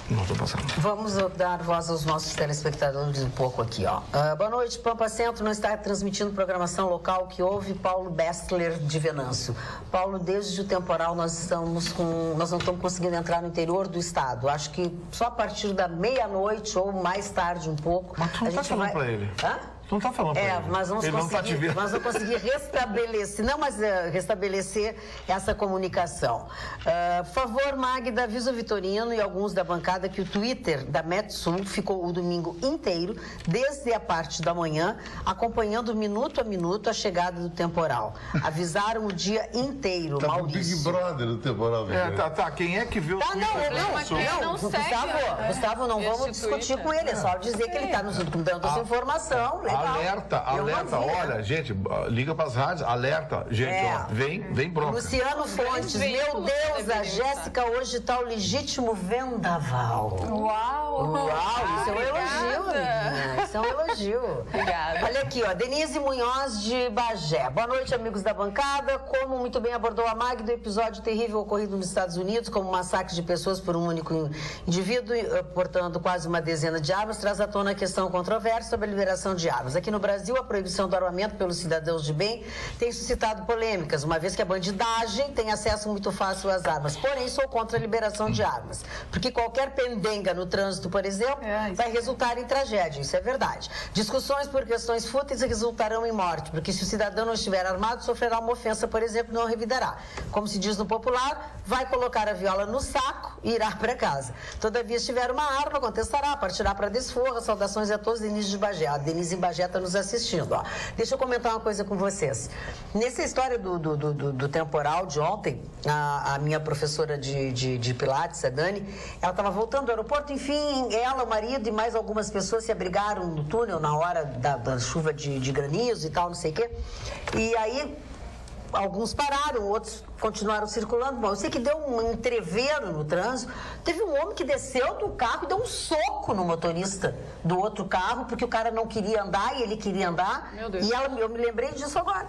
Vamos dar voz aos nossos telespectadores um pouco aqui, ó. Boa noite, Pampa Centro não está transmitindo programação local que houve Paulo Bestler de Venâncio. Paulo, desde o temporal nós não estamos conseguindo entrar no interior do estado. Acho que só a partir da meia-noite ou mais tarde um pouco.
Mas tu não está falando para ele?
Hã?
Tu não está falando para ele.
Mas vamos conseguir restabelecer, restabelecer essa comunicação. Por favor, Magda, avisa o Vitorino e alguns da bancada que o Twitter da Metsul ficou o domingo inteiro, desde a parte da manhã, acompanhando minuto a minuto a chegada do temporal. Avisaram o dia inteiro,
tá
Maurício.
Big Brother o temporal.
Quem é que viu o Twitter?
Gustavo, não vamos discutir com ele, é só dizer que ele está nos dando essa informação.
Alerta, olha, gente, liga para as rádios, alerta, gente, ó, vem bronca.
Luciano Fontes, meu Deus, a Jéssica hoje está o legítimo vendaval.
Uau,
isso é um elogio, menina, isso é um elogio.
Obrigada.
Olha aqui, ó, Denise Munhoz de Bagé. Boa noite, amigos da bancada. Como muito bem abordou a Magda, o episódio terrível ocorrido nos Estados Unidos, como massacre de pessoas por um único indivíduo, portando quase uma dezena de armas, traz à tona a questão controversa sobre a liberação de armas. Aqui no Brasil, a proibição do armamento pelos cidadãos de bem tem suscitado polêmicas, uma vez que a bandidagem tem acesso muito fácil às armas. Porém, sou contra a liberação de armas, porque qualquer pendenga no trânsito, por exemplo, vai resultar em tragédia, isso é verdade. Discussões por questões fúteis resultarão em morte, porque se o cidadão não estiver armado, sofrerá uma ofensa, por exemplo, não revidará. Como se diz no popular, vai colocar a viola no saco e irá para casa. Todavia, se tiver uma arma, contestará, partirá para desforra. Saudações a todos, Denise de Bagé. A Denise em Bagé está nos assistindo. Ó. Deixa eu comentar uma coisa com vocês. Nessa história do temporal de ontem, a minha professora de Pilates, a Dani, ela estava voltando do aeroporto, enfim, ela, o marido e mais algumas pessoas se abrigaram no túnel na hora da chuva de granizo e tal, não sei o quê. E aí, alguns pararam, outros continuaram circulando. Bom, eu sei que deu um entreveiro no trânsito. Teve um homem que desceu do carro e deu um soco no motorista do outro carro, porque o cara não queria andar e ele queria andar.
Meu Deus.
E eu me lembrei disso agora.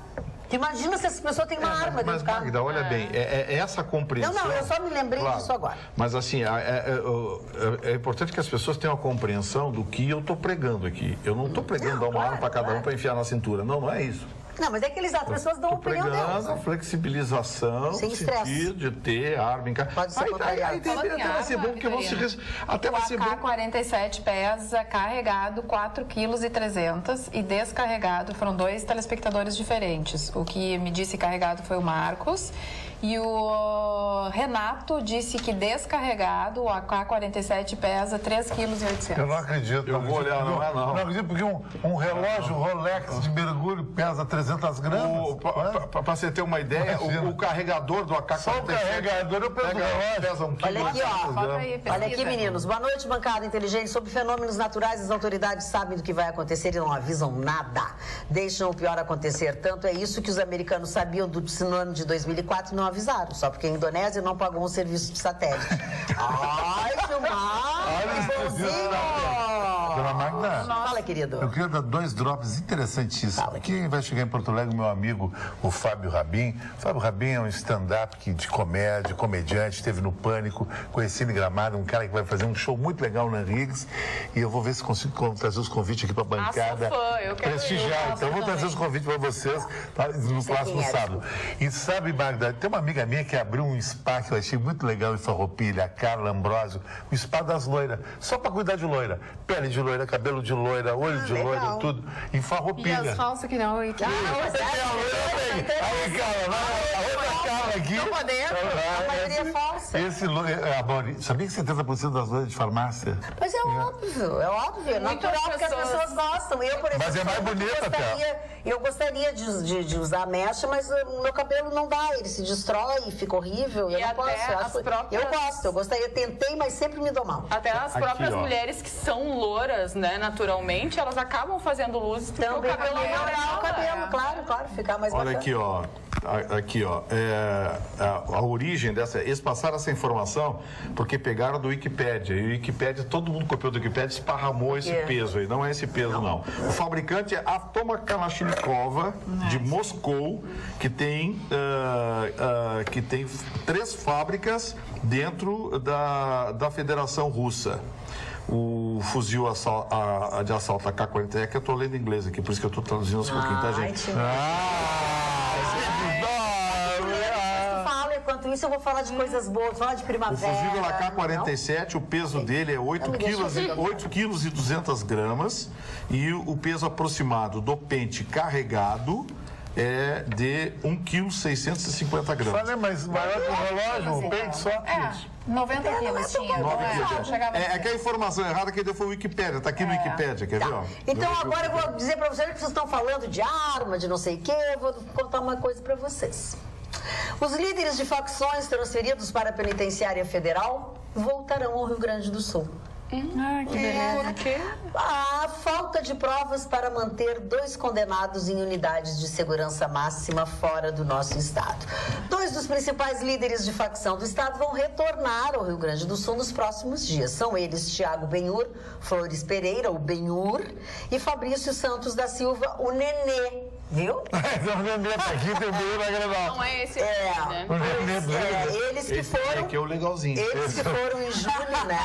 Imagina se essa pessoa tem uma arma dentro do carro.
Magda, olha bem, essa compreensão...
Não, eu só me lembrei disso agora.
Mas assim, é importante que as pessoas tenham a compreensão do que eu estou pregando aqui. Eu não estou pregando dar uma arma para cada um para enfiar na cintura. Não é isso.
Não, mas é que as pessoas dão a opinião delas.
A flexibilização,
sem estresse,
de ter arma em casa.
Pode ser contrariado.
Até vai ser bom, porque vão se... Até vai ser bom.
O AK-47 pesa carregado 4,3 kg e descarregado foram 2 telespectadores diferentes. O que me disse carregado foi o Marcos. E o Renato disse que descarregado, o AK-47 pesa 3,8 kg.
Eu não acredito.
Eu vou olhar, não é não.
Não acredito, porque um relógio Rolex de mergulho pesa 300 gramas.
Para você ter uma ideia, o carregador do AK-47...
Só o carregador eu peso o relógio.
Pesa 1 quilo.
Olha aqui, ó. Olha aqui, meninos. Boa noite, bancada inteligente. Sobre fenômenos naturais, as autoridades sabem do que vai acontecer e não avisam nada. Deixam o pior acontecer. Tanto é isso que os americanos sabiam do tsunami de 2004 e não avisaram, só porque a Indonésia não pagou um serviço de satélite. Ai, filmar!
Dona Magda,
fala, querido.
Eu queria dar 2 drops interessantíssimos. Aqui vai chegar em Porto Alegre meu amigo, o Fábio Rabin. O Fábio Rabin é um stand-up de comédia, comediante, esteve no Pânico, conheci ele em Gramado, um cara que vai fazer um show muito legal na Riggs. E eu vou ver se consigo trazer os convites aqui para a bancada.
Eu quero
prestigiar. Então eu vou trazer os convites para vocês no próximo sábado. E sabe, Magda, tem uma amiga minha que abriu um spa que eu achei muito legal em Farroupilha, a Carla Ambrósio, o spa das loiras, só para cuidar de loira. Pele de loira, loira, cabelo de loira, olho de loira, tudo. Em
E
Farroupilha.
as falsas que não. E que...
Aí, cara, a outra cara aqui.
Não podemos.
A maioria é falsa.
Esse loiro, sabia que 70% das loiras de farmácia?
Mas é óbvio, é natural porque as pessoas gostam. Eu, por exemplo,
Mas é mais bonita,
eu gostaria de usar mecha, mas o meu cabelo não dá, ele se destrói, fica horrível. Eu não posso. Eu gosto, eu gostaria, tentei, mas sempre me dou mal.
Até as próprias mulheres que são louras, né, naturalmente, elas acabam fazendo luzes porque
Também
o cabelo é
o cabelo, claro, ficar mais
Olha
bacana.
aqui, ó. A origem dessa. Eles passaram essa informação porque pegaram do Wikipédia. E o Wikipédia, todo mundo copiou do Wikipédia, esparramou esse peso aí. Não é esse peso, não. O fabricante é a Toma Kalashnikova, de Moscou, que tem 3 fábricas dentro da Federação Russa. O fuzil de assalto AK-47, que eu estou lendo em inglês aqui, por isso que eu estou traduzindo aos pouquinhos, tá, gente?
Enquanto isso, eu vou falar de coisas boas, falar de primavera.
O fuzil AK-47, o peso dele é 8 quilos e 200 gramas e o peso aproximado do pente carregado é de 1,650 kg.
Falei, mas maior que o relógio, o peito só.
90 quilos tinha.
É que a informação errada que deu foi o Wikipédia, está aqui no Wikipédia, quer ver? Ó?
Então agora eu vou dizer para vocês que vocês estão falando de arma, de não sei o quê, eu vou contar uma coisa para vocês. Os líderes de facções transferidos para a penitenciária federal voltarão ao Rio Grande do Sul.
Que beleza.
Por quê?
A falta de provas para manter 2 condenados em unidades de segurança máxima fora do nosso estado. 2 dos principais líderes de facção do estado vão retornar ao Rio Grande do Sul nos próximos dias. São eles Thiago Benhur, Flores Pereira, o Benhur, e Fabrício Santos da Silva, o Nenê. Viu?
O Nenê tá aqui, tem o Benhur na Grenal.
Não é esse aqui, né?
Eles que foram...
Esse é o legalzinho.
Eles que foram em julho, né?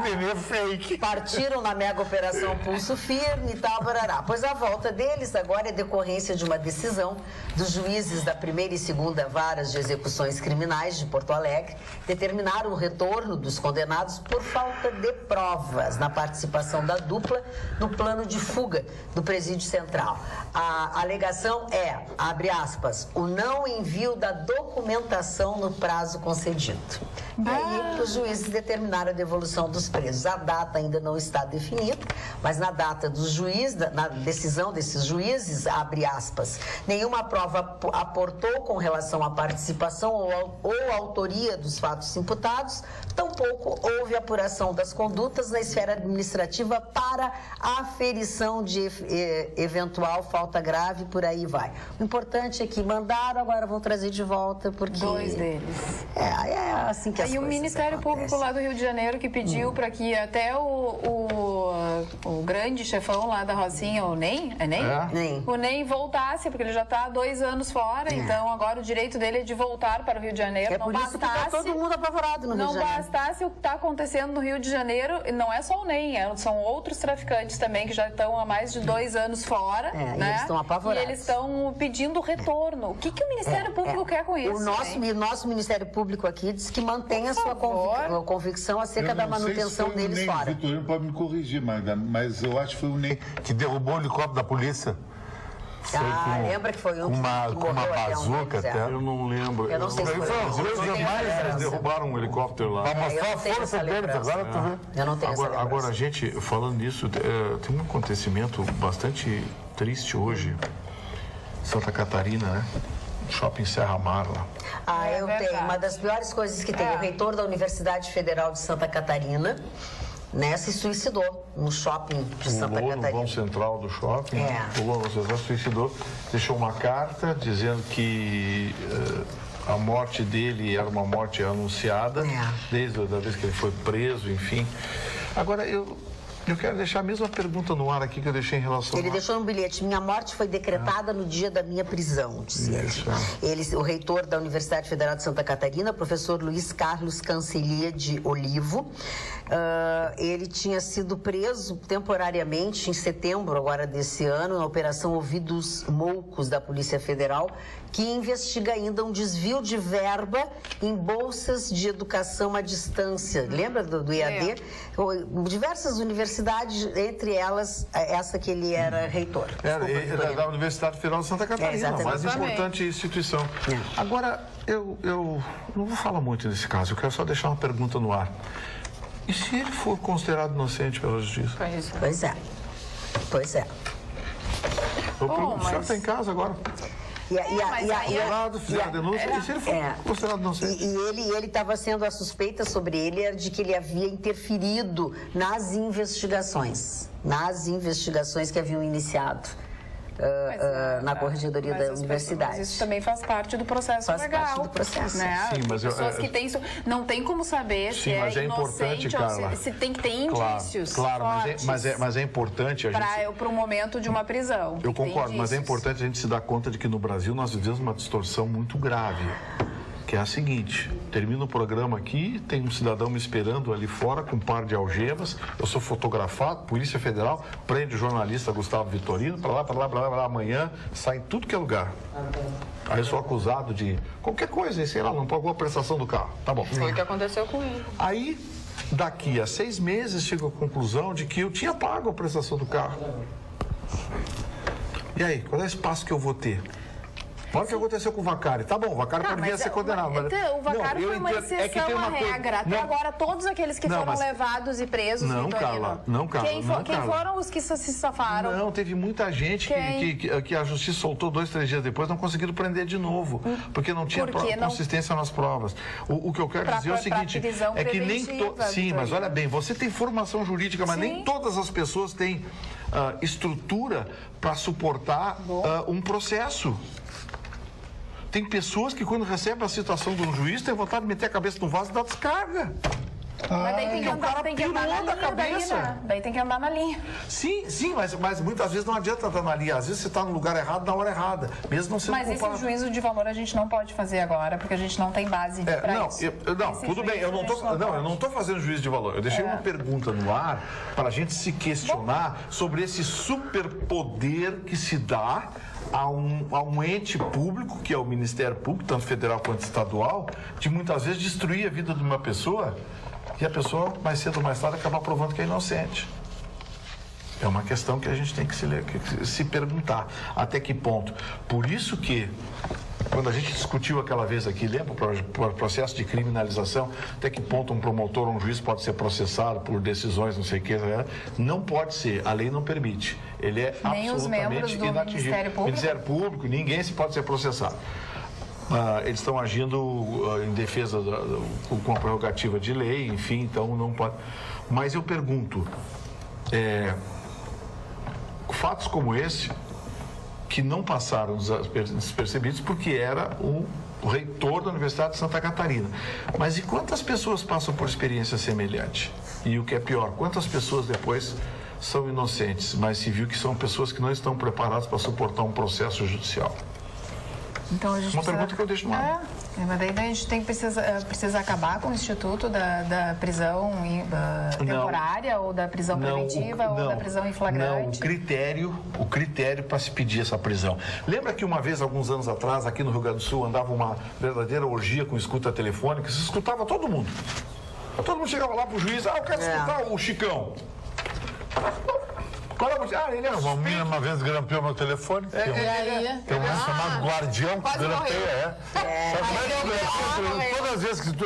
Nenê fake.
Partiram na mega operação Pulso Firme e tal, barará. Pois a volta deles agora é decorrência de uma decisão dos juízes da 1ª e 2ª Varas de Execuções Criminais de Porto Alegre, determinaram o retorno dos condenados por falta de provas na participação da dupla no plano de fuga do Presídio Central. A alegação é, abre aspas, o não envio da documentação no prazo concedido. E aí os juízes determinaram a devolução dos presos. A data ainda não está definida, mas na data dos juízes, na decisão desses juízes, abre aspas, nenhuma prova aportou com relação à participação ou autoria dos fatos imputados, tampouco houve apuração das condutas na esfera administrativa para aferição de eventual falta grave, por aí vai. O importante é que mandaram, agora vão trazer de volta, porque...
2 deles.
É assim que as
E o
coisas
Ministério
acontecem.
Público lá do Rio de Janeiro que pediu para que até o grande chefão lá da Rocinha, o Ney,
Nem.
o Ney voltasse, porque ele já está há 2 anos fora, então agora o direito dele é de voltar para o Rio de Janeiro.
É por isso que está todo mundo apavorado no Rio de Janeiro.
Não bastasse o que está acontecendo no Rio de Janeiro, não é só o Ney, são outros traficantes também que já estão há mais de 2 anos fora, né?
E eles estão apavorados.
E eles estão pedindo retorno. O que o Ministério Público quer com isso?
O nosso Ministério Público aqui diz que mantém a sua convicção acerca da manutenção deles fora.
O Vitorino pode me corrigir, Magda, mas eu acho que foi o Ney que derrubou o helicóptero da polícia.
Lembra que foi um
com uma bazuca até.
Eu não lembro.
Eu não sei se foi
Eles derrubaram um helicóptero lá.
Pra mostrar a força deles, agora tu vê.
Eu não tenho essa lembrança.
Agora, gente, falando nisso, tem um acontecimento bastante triste hoje. Santa Catarina, né? Shopping Serra Mar lá.
Eu tenho. Uma das piores coisas que tem. O reitor da Universidade Federal de Santa Catarina, né, se suicidou no shopping de Santa
Pulou
Catarina.
no vão central do shopping, pulou no central, suicidou, deixou uma carta dizendo que a morte dele era uma morte anunciada, desde a vez que ele foi preso, enfim. Agora, eu quero deixar a mesma pergunta no ar aqui que eu deixei em relação
Ele deixou um bilhete. Minha morte foi decretada no dia da minha prisão, disse ele. O reitor da Universidade Federal de Santa Catarina, professor Luiz Carlos Cancelia de Olivo, ele tinha sido preso temporariamente em setembro agora desse ano, na Operação Ouvidos Moucos da Polícia Federal, que investiga ainda um desvio de verba em bolsas de educação à distância. Lembra do EAD? Diversas universidades universidades, entre elas essa que ele era reitor.
Era da Universidade Federal de Santa Catarina, a mais importante instituição. Agora, eu não vou falar muito nesse caso, eu quero só deixar uma pergunta no ar. E se ele for considerado inocente pela justiça?
Pois é.
O senhor está em casa agora. Fizeram a denúncia, e se ele for considerado inocente?
E ele estava sendo, a suspeita sobre ele era de que ele havia interferido nas investigações que haviam iniciado na corregedoria da universidade.
Mas isso também faz parte do processo legal. Faz parte do processo. Né?
Sim, mas
pessoas que têm isso, não tem como saber se é inocente ou se tem que ter indícios fortes.
Mas é importante a gente...
Para o momento de uma prisão.
Eu concordo, mas é importante a gente se dar conta de que no Brasil nós vivemos uma distorção muito grave. Que é a seguinte, termina o programa aqui, tem um cidadão me esperando ali fora com um par de algemas, eu sou fotografado, Polícia Federal, prende o jornalista Gustavo Vitorino, para lá, amanhã, sai em tudo que é lugar. Aí eu sou acusado de qualquer coisa, sei lá, não pagou a prestação do carro, tá bom.
Foi o que aconteceu com ele.
Aí, daqui a 6 meses, chego à conclusão de que eu tinha pago a prestação do carro. E aí, qual é o espaço que eu vou ter? Olha o que aconteceu com o Vacari. Tá bom, o Vacari poderia ser condenado.
O Vacari foi uma exceção à regra. Até agora, todos aqueles que foram levados e presos...
Não, Carla.
Quem foram os que se safaram?
Não, teve muita gente que a justiça soltou 2, 3 dias depois, não conseguiram prender de novo, porque não tinha consistência nas provas. O que eu quero dizer é o seguinte, é que nem... Sim, mas olha bem, você tem formação jurídica, mas nem todas as pessoas têm estrutura para suportar um processo. Tem pessoas que, quando recebem a citação de um juiz, têm vontade de meter a cabeça no vaso e dar descarga.
Mas daí tem que andar na linha, daí tem que andar na linha.
Sim, mas muitas vezes não adianta estar na linha. Às vezes você está no lugar errado, na hora errada. Mesmo não sendo
culpado. Mas esse juízo de valor a gente não pode fazer agora, porque a gente não tem base para isso.
Tudo bem, eu não estou fazendo juízo de valor. Eu deixei uma pergunta no ar para a gente se questionar sobre esse superpoder que se dá a um ente público, que é o Ministério Público, tanto federal quanto estadual, de muitas vezes destruir a vida de uma pessoa e a pessoa, mais cedo ou mais tarde, acabar provando que é inocente. É uma questão que a gente tem que se perguntar. Até que ponto? Por isso que, quando a gente discutiu aquela vez aqui, lembra o processo de criminalização, até que ponto um promotor ou um juiz pode ser processado por decisões, não sei o que, não pode ser, a lei não permite. Ele é absolutamente inatingível. Ministério Público, ninguém pode ser processado. Eles estão agindo em defesa com a prerrogativa de lei, enfim, então não pode. Mas eu pergunto, fatos como esse, que não passaram despercebidos porque era o reitor da Universidade de Santa Catarina. Mas e quantas pessoas passam por experiência semelhante? E o que é pior, quantas pessoas depois são inocentes, mas se viu que são pessoas que não estão preparadas para suportar um processo judicial?
Então, a gente
uma pergunta que eu deixo no ar.
Mas daí a gente precisa acabar com o instituto da prisão temporária ou da prisão preventiva ou da prisão em flagrante?
O critério para se pedir essa prisão. Lembra que uma vez, alguns anos atrás, aqui no Rio Grande do Sul, andava uma verdadeira orgia com escuta telefônica, se escutava todo mundo. Todo mundo chegava lá pro juiz, eu quero escutar o Chicão. Ele é
uma menina uma vez grampeou meu telefone. Tem um chamado Guardião que grampeia, todas as vezes que tu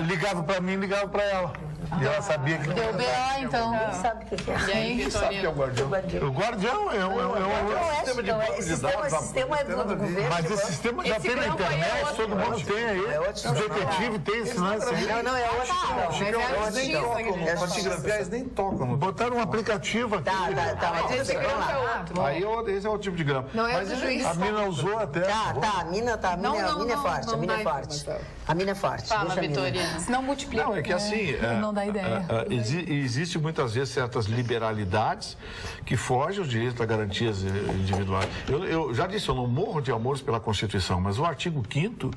ligava pra mim, ligava pra ela. E ela sabia que...
Deu B.O., então.
Ninguém sabe o que é.
E aí,
Quem sabe que é o Guardião?
O Guardião é um
sistema de banco de dados.
O sistema é do governo.
Mas esse sistema já tem na internet, todo mundo tem aí. O detetive tem esse lance aí.
Não, é outro.
Os antigrampeais nem tocam.
Botaram um aplicativo aqui.
Aí esse é o tipo de grampo.
Não é do juiz.
A mina usou até.
A mina é forte. A mina é forte.
Fala, Vitorino.
Não multiplica.
Não, é que assim...
Não dá ideia.
Existe muitas vezes certas liberalidades que fogem aos direitos das garantias individuais. Eu já disse, eu não morro de amores pela Constituição, mas o artigo 5º,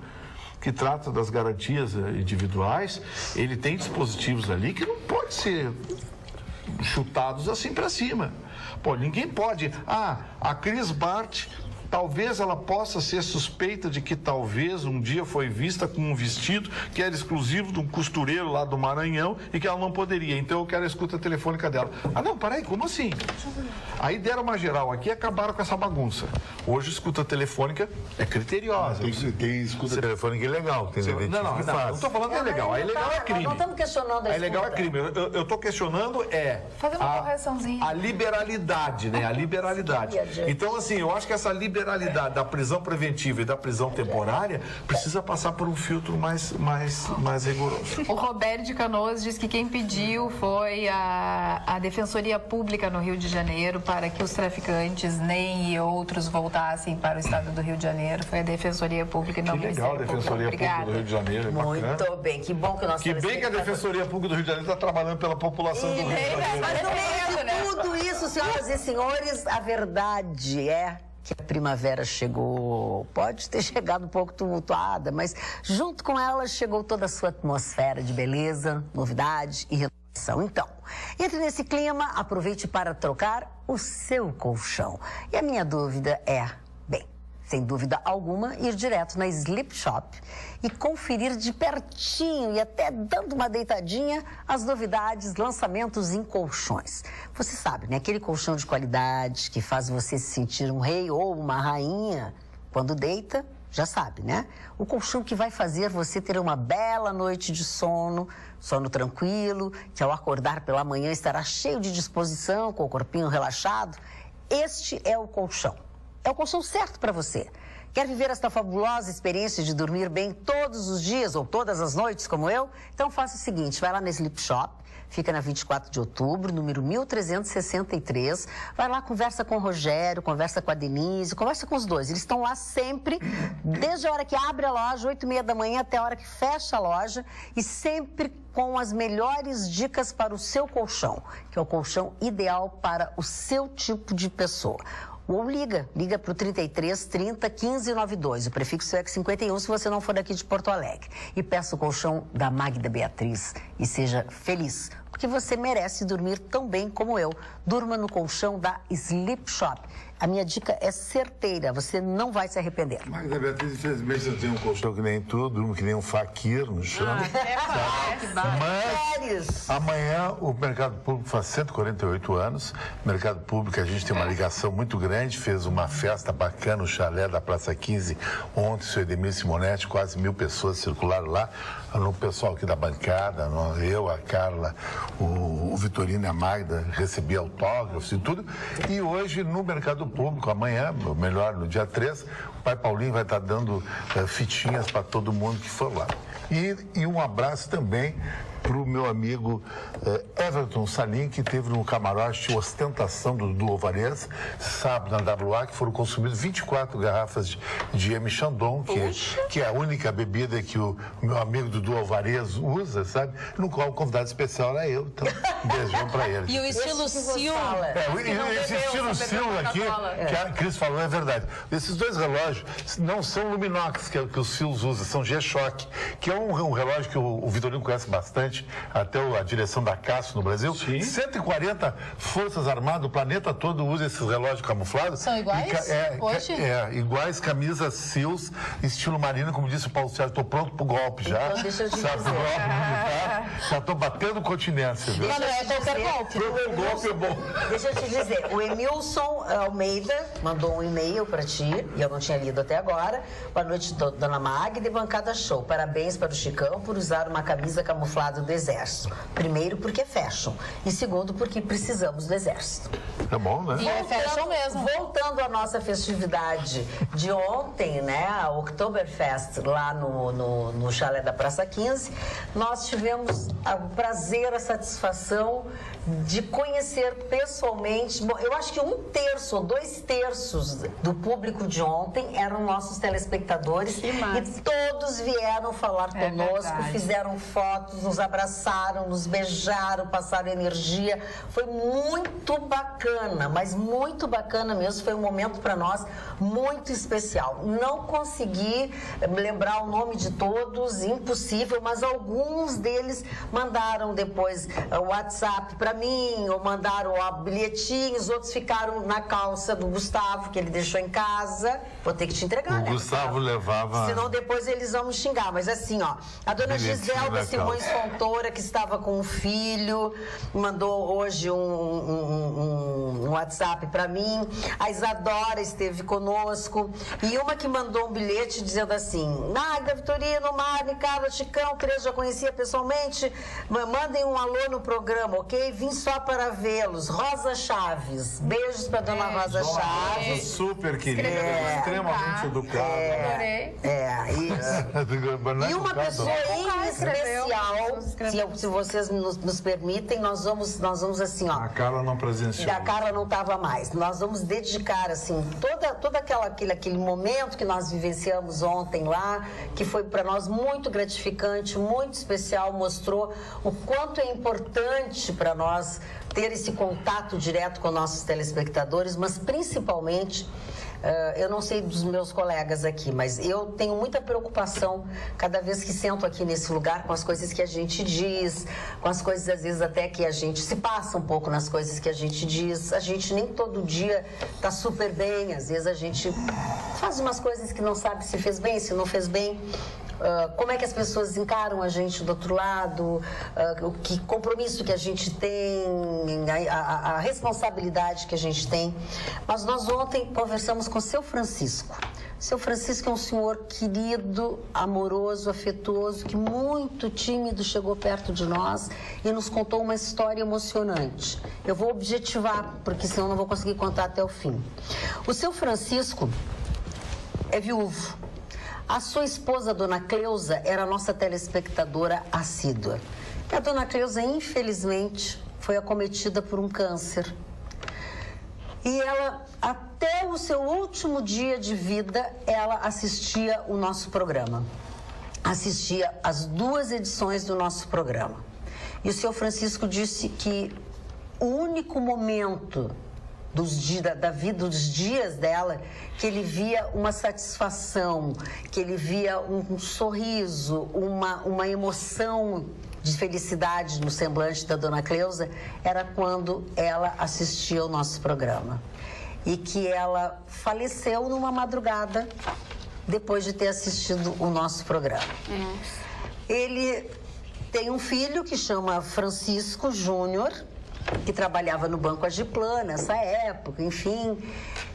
que trata das garantias individuais, ele tem dispositivos ali que não podem ser chutados assim para cima. Pô, ninguém pode... a Cris Bart talvez ela possa ser suspeita de que talvez um dia foi vista com um vestido que era exclusivo de um costureiro lá do Maranhão e que ela não poderia. Então eu quero a escuta telefônica dela. Ah, não, peraí, como assim? Aí deram uma geral aqui e acabaram com essa bagunça. Hoje a escuta telefônica é criteriosa.
Tem escuta telefônica ilegal. Tem
não estou falando que é legal. Aí legal é crime.
Não estamos questionando a escuta.
Aí legal é crime. Eu estou questionando
fazer uma correçãozinha.
A liberalidade, né? A liberalidade. Então, assim, eu acho que essa liberalidade da prisão preventiva e da prisão temporária precisa passar por um filtro mais rigoroso.
O Roberto de Canoas diz que quem pediu foi a Defensoria Pública no Rio de Janeiro para que os traficantes, NEM e outros voltassem para o estado do Rio de Janeiro. Foi a Defensoria Pública e não o
Ministério
Público.
Defensoria Pública do Rio de Janeiro. É
Muito bem, que bom que nós
Que bem que a Defensoria Pública do Rio de Janeiro está trabalhando pela população do Rio de Janeiro.
Mas no meio de tudo isso, senhoras e senhores, a verdade é que a primavera chegou. Pode ter chegado um pouco tumultuada, mas junto com ela chegou toda a sua atmosfera de beleza, novidade e renovação. Então, entre nesse clima, aproveite para trocar o seu colchão. E a minha dúvida é, bem, sem dúvida alguma, ir direto na Sleep Shop e conferir de pertinho e até dando uma deitadinha as novidades, lançamentos em colchões. Você sabe, né? Aquele colchão de qualidade que faz você se sentir um rei ou uma rainha quando deita, já sabe, né? O colchão que vai fazer você ter uma bela noite de sono tranquilo, que ao acordar pela manhã estará cheio de disposição, com o corpinho relaxado. Este é o colchão. É o colchão certo para você. Quer viver esta fabulosa experiência de dormir bem todos os dias ou todas as noites, como eu? Então faça o seguinte, vai lá na Sleep Shop, fica na 24 de outubro, número 1363. Vai lá, conversa com o Rogério, conversa com a Denise, conversa com os dois. Eles estão lá sempre, desde a hora que abre a loja, 8h30 da manhã, até a hora que fecha a loja, e sempre com as melhores dicas para o seu colchão, que é o colchão ideal para o seu tipo de pessoa. Ou liga para o 33 30 15 92, o prefixo é 51 se você não for daqui de Porto Alegre. E peça o colchão da Magda Beatriz e seja feliz, porque você merece dormir tão bem como eu. Durma no colchão da Sleep Shop. A minha dica é certeira, você não vai se arrepender.
Magda Beatriz, infelizmente, eu tenho um colchão que nem tu, durmo que nem um faquir no chão. Mas amanhã o Mercado Público faz 148 anos. O Mercado Público, a gente tem uma ligação muito grande, fez uma festa bacana, o chalé da Praça 15, ontem, o seu Edemir Simonetti, quase 1000 pessoas circularam lá. O pessoal aqui da bancada, eu, a Carla, o Vitorino e a Magda, recebi autógrafos e tudo. E hoje, no Mercado Público, amanhã, melhor, no dia 3, o pai Paulinho vai estar dando fitinhas para todo mundo que for lá. E um abraço também para o meu amigo Everton Salim, que teve no camarote ostentação do Alvarez, sábado na WA, que foram consumidas 24 garrafas de M. Chandon, que é a única bebida que o meu amigo Dudu Alvarez usa, sabe? No qual o convidado especial era eu, então um beijão para ele.
E o estilo Sil.
Esse estilo Sil aqui, que a Cris falou, é verdade. Esses dois relógios não são Luminox, que o Sils usa, são G-Shock, que é um relógio que o Vitorino conhece bastante, até a direção da CASO no Brasil. Sim. 140 forças armadas do planeta todo usam esses relógios camuflados.
São iguais?
Iguais, camisas Sils, estilo marino, como disse o Paulo Sérgio, estou pronto pro golpe já.
Então, deixa eu te
sabe,
dizer.
golpe militar, já estou batendo continência. Viu?
Não é qualquer golpe.
O golpe é bom.
Deixa eu te dizer, o Emilson Almeida mandou um e-mail para ti, e eu não tinha lido até agora. Boa noite, dona Magda e bancada show. Parabéns para o Chicão por usar uma camisa camuflada do Exército. Primeiro, porque fashion. E segundo, porque precisamos do Exército.
É bom, né?
E é fashion mesmo.
Voltando à nossa festividade de ontem, né? A Oktoberfest, lá no chalé da Praça 15, nós tivemos o prazer, a satisfação de conhecer pessoalmente. Bom, eu acho que 1/3 ou 2/3 do público de ontem eram nossos telespectadores. E todos vieram falar conosco, fizeram fotos, nos abraçaram, nos beijaram, passaram energia. Foi muito bacana. bacana, mas muito bacana mesmo. Foi um momento para nós muito especial. Não consegui lembrar o nome de todos, impossível, mas alguns deles mandaram depois o WhatsApp para mim, ou mandaram bilhetinhos, outros ficaram na calça do Gustavo, que ele deixou em casa. Vou ter que te entregar, né?
O Gustavo levava...
Senão depois eles vão me xingar. Mas assim, ó, a dona Giselda Simões Fontoura, que estava com um filho, mandou hoje um WhatsApp para mim. A Isadora esteve conosco. E uma que mandou um bilhete dizendo assim: Magda, Vitorino, Mari, Carla, Chicão, Tereza, já conhecia pessoalmente. Mandem um alô no programa, ok? Vim só para vê-los. Rosa Chaves. Beijos para dona Rosa Chaves.
Super querida, extremamente educada.
Isso. E uma pessoa em especial, se vocês nos permitem, nós vamos assim, ó.
A Carla não presenciou.
A Carla não estava mais. Nós vamos dedicar, assim, todo aquele momento que nós vivenciamos ontem lá, que foi para nós muito gratificante, muito especial, mostrou o quanto é importante para nós ter esse contato direto com nossos telespectadores, mas principalmente, eu não sei dos meus colegas aqui, mas eu tenho muita preocupação cada vez que sento aqui nesse lugar com as coisas que a gente diz, com as coisas às vezes até que a gente se passa um pouco nas coisas que a gente diz. A gente nem todo dia tá super bem, às vezes a gente faz umas coisas que não sabe se fez bem, se não fez bem. Como é que as pessoas encaram a gente do outro lado, que compromisso que a gente tem, a responsabilidade que a gente tem. Mas nós ontem conversamos com o seu Francisco. Seu Francisco é um senhor querido, amoroso, afetuoso, que muito tímido chegou perto de nós e nos contou uma história emocionante. Eu vou objetivar, porque senão não vou conseguir contar até o fim. O seu Francisco é viúvo. A sua esposa, a dona Cleusa, era a nossa telespectadora assídua. E a dona Cleusa, infelizmente, foi acometida por um câncer. E ela, até o seu último dia de vida, ela assistia o nosso programa. Assistia as 2 edições do nosso programa. E o senhor Francisco disse que o único momento da vida, dos dias dela, que ele via uma satisfação, que ele via um sorriso, uma emoção de felicidade no semblante da dona Cleusa, era quando ela assistia ao nosso programa. E que ela faleceu numa madrugada depois de ter assistido o nosso programa. Ele tem um filho que chama Francisco Júnior, que trabalhava no Banco Agiplan nessa época, enfim.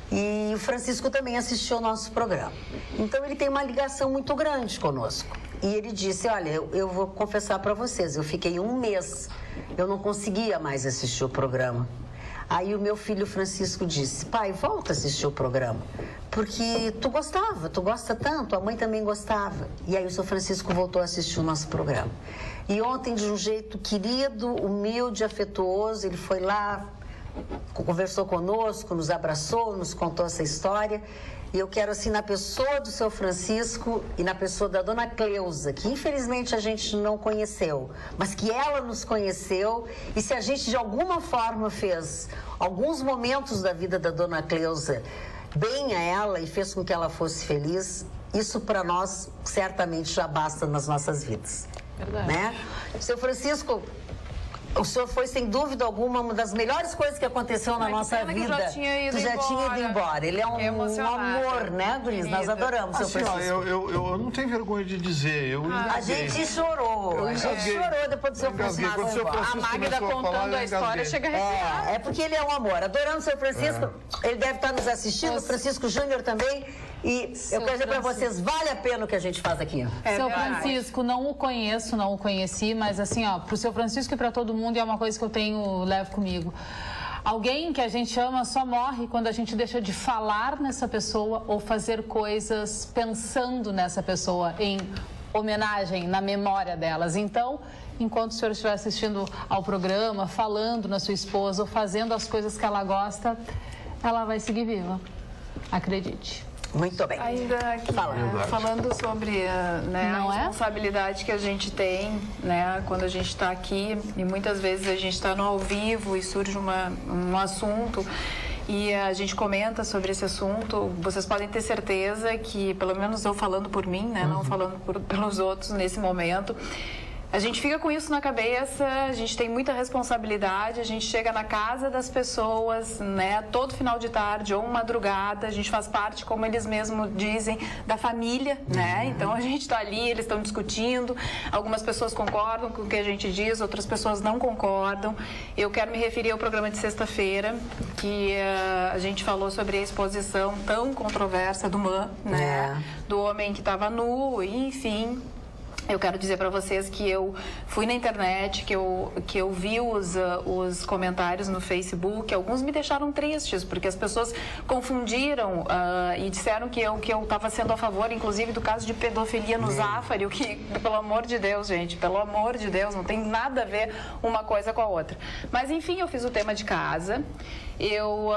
E o Francisco também assistiu ao nosso programa. Então ele tem uma ligação muito grande conosco. E ele disse: olha, eu vou confessar para vocês, eu fiquei 1 mês, eu não conseguia mais assistir o programa. Aí o meu filho Francisco disse: pai, volta a assistir o programa, porque tu gosta tanto, a mãe também gostava. E aí o seu Francisco voltou a assistir o nosso programa. E ontem, de um jeito querido, humilde, afetuoso, ele foi lá, conversou conosco, nos abraçou, nos contou essa história. E eu quero, assim, na pessoa do seu Francisco e na pessoa da dona Cleusa, que infelizmente a gente não conheceu, mas que ela nos conheceu, e se a gente de alguma forma fez alguns momentos da vida da dona Cleusa bem a ela e fez com que ela fosse feliz, isso para nós certamente já basta nas nossas vidas.
Verdade.
Né? Seu Francisco, o senhor foi, sem dúvida alguma, uma das melhores coisas que aconteceu na nossa vida.
Já tinha ido
embora. Ele é um amor, né, Gris? Nós adoramos, seu Francisco.
Eu não tenho vergonha de dizer.
A gente chorou. A gente chorou depois do seu Francisco.
A Magda contando a história chega a arrepiar.
É porque ele é um amor. Adoramos o seu Francisco. Ele deve estar nos assistindo, o Francisco Júnior também. E eu quero dizer para vocês, vale a pena o que a gente faz aqui.
Seu Francisco, não o conheci, mas assim, ó, pro seu Francisco e para todo mundo é uma coisa que eu levo comigo. Alguém que a gente ama só morre quando a gente deixa de falar nessa pessoa ou fazer coisas pensando nessa pessoa, em homenagem, na memória delas. Então, enquanto o senhor estiver assistindo ao programa, falando na sua esposa ou fazendo as coisas que ela gosta, ela vai seguir viva. Acredite.
Muito bem.
Ainda aqui, falando sobre a responsabilidade que a gente tem, né, quando a gente está aqui, e muitas vezes a gente está no ao vivo e surge um assunto e a gente comenta sobre esse assunto, vocês podem ter certeza que, pelo menos eu falando por mim, né, não falando pelos outros nesse momento, a gente fica com isso na cabeça, a gente tem muita responsabilidade, a gente chega na casa das pessoas, né, todo final de tarde ou madrugada, a gente faz parte, como eles mesmos dizem, da família, né? Então a gente está ali, eles estão discutindo, algumas pessoas concordam com o que a gente diz, outras pessoas não concordam. Eu quero me referir ao programa de sexta-feira, que a gente falou sobre a exposição tão controversa do MAN, né? Do homem que estava nu, enfim. Eu quero dizer para vocês que eu fui na internet, que eu vi os comentários no Facebook, alguns me deixaram tristes, porque as pessoas confundiram e disseram que eu estava sendo a favor, inclusive, do caso de pedofilia no Zafari, o que, pelo amor de Deus, gente, pelo amor de Deus, não tem nada a ver uma coisa com a outra. Mas, enfim, eu fiz o tema de casa, eu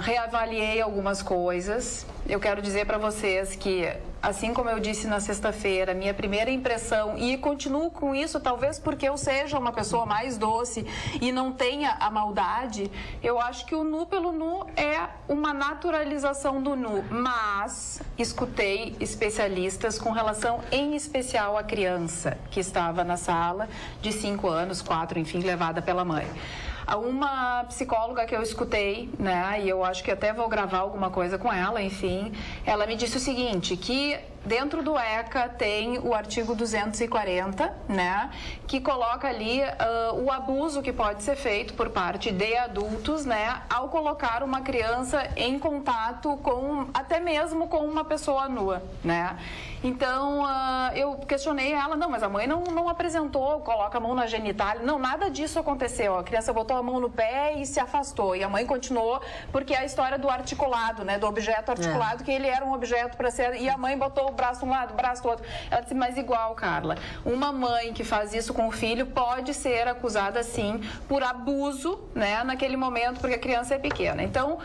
reavaliei algumas coisas, eu quero dizer para vocês que, assim como eu disse na sexta-feira, minha primeira impressão, e continuo com isso, talvez porque eu seja uma pessoa mais doce e não tenha a maldade, eu acho que o nu pelo nu é uma naturalização do nu, mas escutei especialistas com relação em especial à criança que estava na sala de 5 anos, 4, enfim, levada pela mãe. Uma psicóloga que eu escutei, né, e eu acho que até vou gravar alguma coisa com ela, enfim, ela me disse o seguinte, que dentro do ECA tem o artigo 240, né, que coloca ali o abuso que pode ser feito por parte de adultos, né, ao colocar uma criança em contato com, até mesmo com uma pessoa nua, né. Então, eu questionei ela, não, mas a mãe não apresentou, coloca a mão na genitália, não, nada disso aconteceu, a criança botou a mão no pé e se afastou, e a mãe continuou, porque é a história do articulado, né, do objeto articulado, que ele era um objeto para ser, e a mãe botou o braço de um lado, o braço do outro. Ela disse, mas igual, Carla, uma mãe que faz isso com o filho pode ser acusada, sim, por abuso, né, naquele momento, porque a criança é pequena. Então,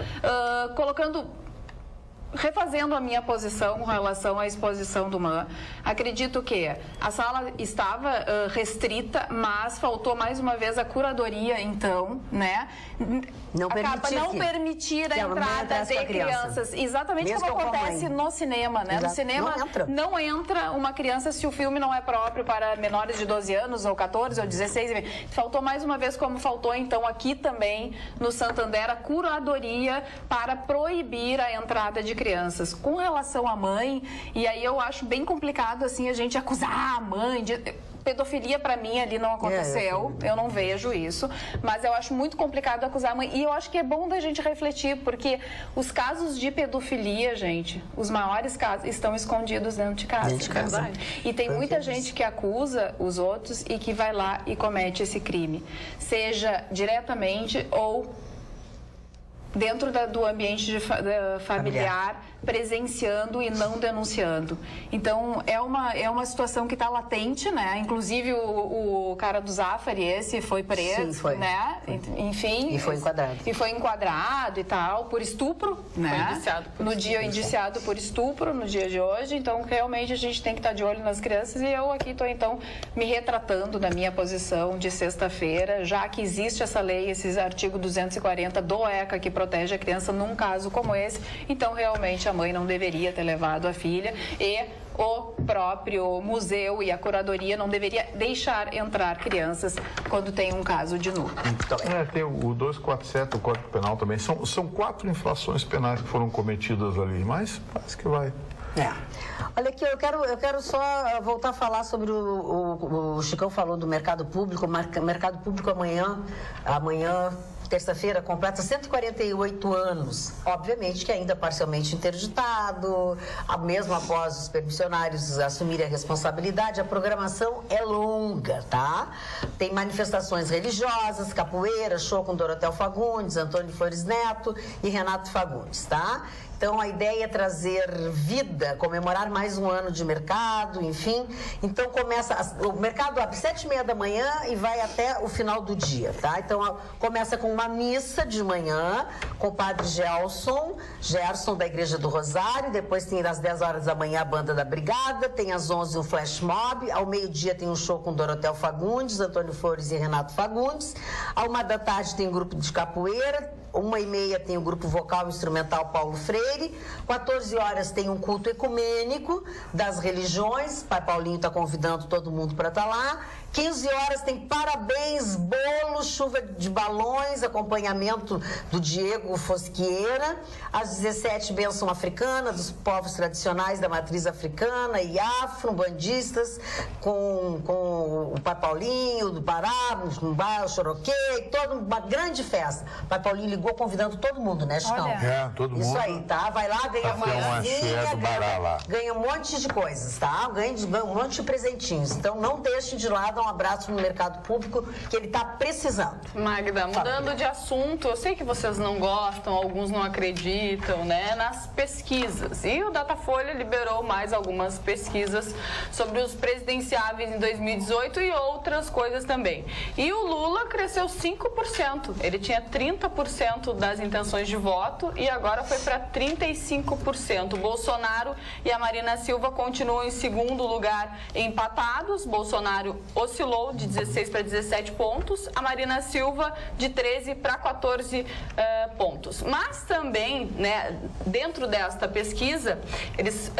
refazendo a minha posição com relação à exposição do MAN, acredito que a sala estava restrita, mas faltou mais uma vez a curadoria, então, né? Não permitir a entrada de crianças. Exatamente mesmo como acontece no cinema, né? Exato. No cinema não entra uma criança se o filme não é próprio para menores de 12 anos, ou 14, ou 16. Faltou mais uma vez, como faltou, então, aqui também no Santander, a curadoria para proibir a entrada de crianças. Com relação à mãe, e aí eu acho bem complicado assim a gente acusar a mãe de pedofilia, para mim ali não aconteceu, eu não vejo isso, mas eu acho muito complicado acusar a mãe, e eu acho que é bom da gente refletir, porque os casos de pedofilia, gente, os maiores casos estão escondidos dentro de casa. E tem muita gente que acusa os outros e que vai lá e comete esse crime, seja diretamente ou dentro do ambiente familiar, presenciando e não denunciando. Então, é uma situação que está latente, né? Inclusive, o cara do Zafari, esse foi preso, sim, foi. Né? Enfim.
E foi enquadrado.
E foi enquadrado e tal, por estupro, né?
Foi indiciado por
no dia indiciado por estupro, no dia de hoje. Então, realmente, a gente tem que estar de olho nas crianças, e eu aqui estou, então, me retratando da minha posição de sexta-feira, já que existe essa lei, esse artigo 240 do ECA, que protege a criança num caso como esse. Então, realmente, a mãe não deveria ter levado a filha, e o próprio museu e a curadoria não deveria deixar entrar crianças quando tem um caso de nu.
Tem o 247, o Código Penal também. São 4 infrações penais que foram cometidas ali, mas parece que vai.
Olha aqui, eu quero só voltar a falar sobre o Chicão falou do mercado público. O mercado público amanhã terça-feira, completa 148 anos. Obviamente que ainda parcialmente interditado, mesmo após os permissionários assumirem a responsabilidade, a programação é longa, tá? Tem manifestações religiosas, capoeira, show com Dorotel Fagundes, Antônio Flores Neto e Renato Fagundes, tá? Então, a ideia é trazer vida, comemorar mais um ano de mercado, enfim. Então, o mercado abre 7h30 da manhã e vai até o final do dia, tá? Então, começa com uma missa de manhã com o padre Gerson da Igreja do Rosário, depois tem às 10 horas da manhã a Banda da Brigada, tem às 11 um flash mob, ao meio-dia tem um show com Dorotel Fagundes, Antônio Flores e Renato Fagundes, à 1 da tarde tem um grupo de capoeira, 1h30 tem o grupo vocal e instrumental Paulo Freire, 14 horas tem um culto ecumênico das religiões, Pai Paulinho está convidando todo mundo para estar lá, 15 horas tem parabéns, bolo, chuva de balões, acompanhamento do Diego Fosquieira, às 17 bênção africana dos povos tradicionais da matriz africana e afro-bandistas com o Pai Paulinho do Pará, o Choroquê, toda uma grande festa. O Pai Paulinho ligou convidando todo mundo, né, Chicão?
Todo mundo.
Isso aí, tá? Vai lá, ganha
uma
ganha um monte de coisas, tá? Ganha um monte de presentinhos. Então não deixe de lá dar um abraço no mercado público que ele tá precisando.
Magda, mudando de assunto, eu sei que vocês não gostam, alguns não acreditam, né, nas pesquisas. E o Datafolha liberou mais algumas pesquisas sobre os presidenciáveis em 2018 e outras coisas também. E o Lula cresceu 5%. Ele tinha 30% das intenções de voto e agora foi para 35%. O Bolsonaro e a Marina Silva continuam em segundo lugar empatados. Bolsonaro oscilou de 16 para 17 pontos, a Marina Silva de 13 para 14 pontos. Mas também, né, dentro desta pesquisa, eles,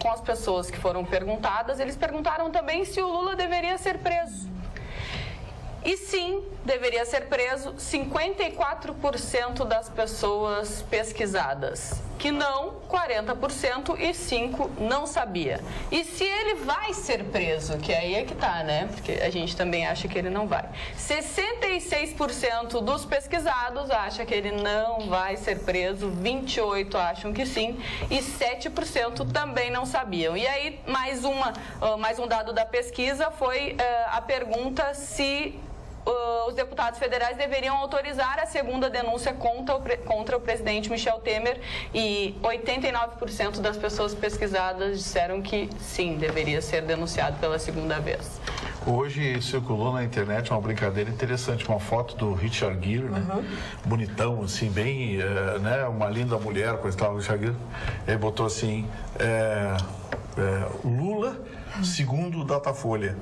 com as pessoas que foram perguntadas, eles perguntaram também se o Lula deveria ser preso. E sim, deveria ser preso 54% das pessoas pesquisadas. Que não, 40% e 5% não sabia. E se ele vai ser preso, que aí é que tá, né? Porque a gente também acha que ele não vai. 66% dos pesquisados acham que ele não vai ser preso, 28% acham que sim e 7% também não sabiam. E aí, mais um dado da pesquisa foi a pergunta se os deputados federais deveriam autorizar a segunda denúncia contra o presidente Michel Temer e 89% das pessoas pesquisadas disseram que sim, deveria ser denunciado pela segunda vez.
Hoje circulou na internet uma brincadeira interessante, uma foto do Richard Gere, né? Bonitão, assim, bem, né? Uma linda mulher, coisa e tal, o Richard Gere. Ele botou assim, Lula, segundo o Datafolha.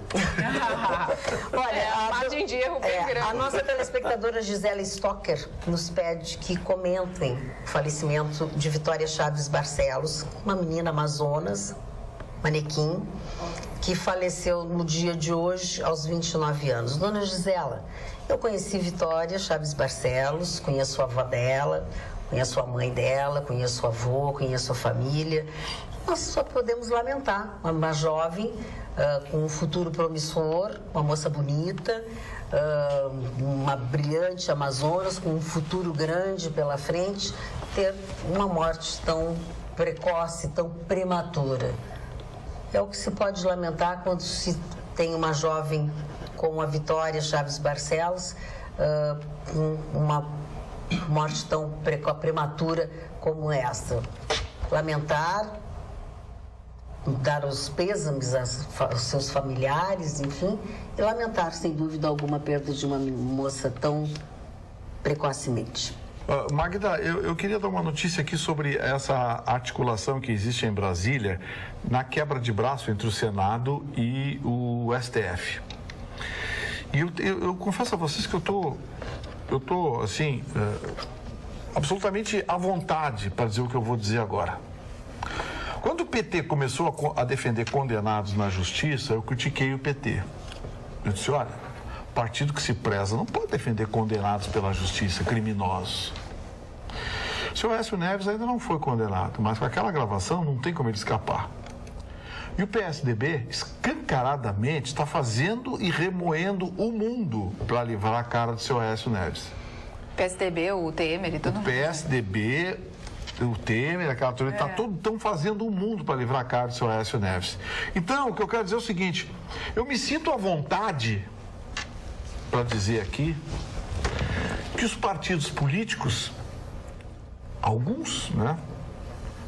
Olha,
a margem de erro bem grande.
A nossa telespectadora Gisela Stocker nos pede que comentem o falecimento de Vitória Chaves Barcelos, uma menina amazonas, manequim, que faleceu no dia de hoje, aos 29 anos. Dona Gisela, eu conheci Vitória Chaves Barcelos, conheço a avó dela, conheço a mãe dela, conheço o avô, conheço a família. Nós só podemos lamentar uma jovem com um futuro promissor, uma moça bonita, uma brilhante Amazonas com um futuro grande pela frente, ter uma morte tão precoce, tão prematura. É o que se pode lamentar quando se tem uma jovem como a Vitória Chaves Barcelos, com uma morte tão prematura como esta. Lamentar, dar os pêsames aos seus familiares, enfim, e lamentar, sem dúvida alguma, a perda de uma moça tão precocemente.
Magda, eu queria dar uma notícia aqui sobre essa articulação que existe em Brasília na quebra de braço entre o Senado e o STF. E eu confesso a vocês que eu tô assim, absolutamente à vontade para dizer o que eu vou dizer agora. Quando o PT começou a defender condenados na justiça, eu critiquei o PT. Eu disse, olha, partido que se preza não pode defender condenados pela justiça, criminosos. O senhor Aécio Neves ainda não foi condenado, mas com aquela gravação não tem como ele escapar. E o PSDB, escancaradamente, está fazendo e remoendo o mundo para livrar a cara do seu Aécio Neves.
PSDB, o Temer e todo mundo.
O PSDB, o Temer, aquela turma, estão fazendo o mundo para livrar a cara do seu Aécio Neves. Então, o que eu quero dizer é o seguinte, eu me sinto à vontade para dizer aqui que os partidos políticos, alguns, né,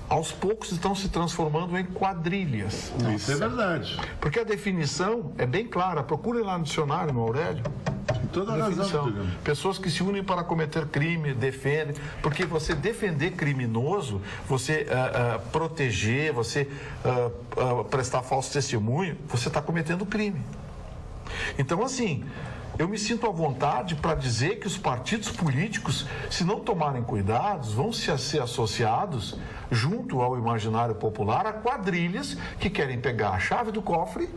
aos poucos estão se transformando em quadrilhas.
Isso é verdade.
Porque a definição é bem clara. Procure lá no dicionário, no Aurélio.
toda a razão.
Pessoas que se unem para cometer crime, defendem, porque você defender criminoso, você proteger, você prestar falso testemunho, você está cometendo crime. Então, assim, eu me sinto à vontade para dizer que os partidos políticos, se não tomarem cuidados, vão ser associados, junto ao imaginário popular, a quadrilhas que querem pegar a chave do cofre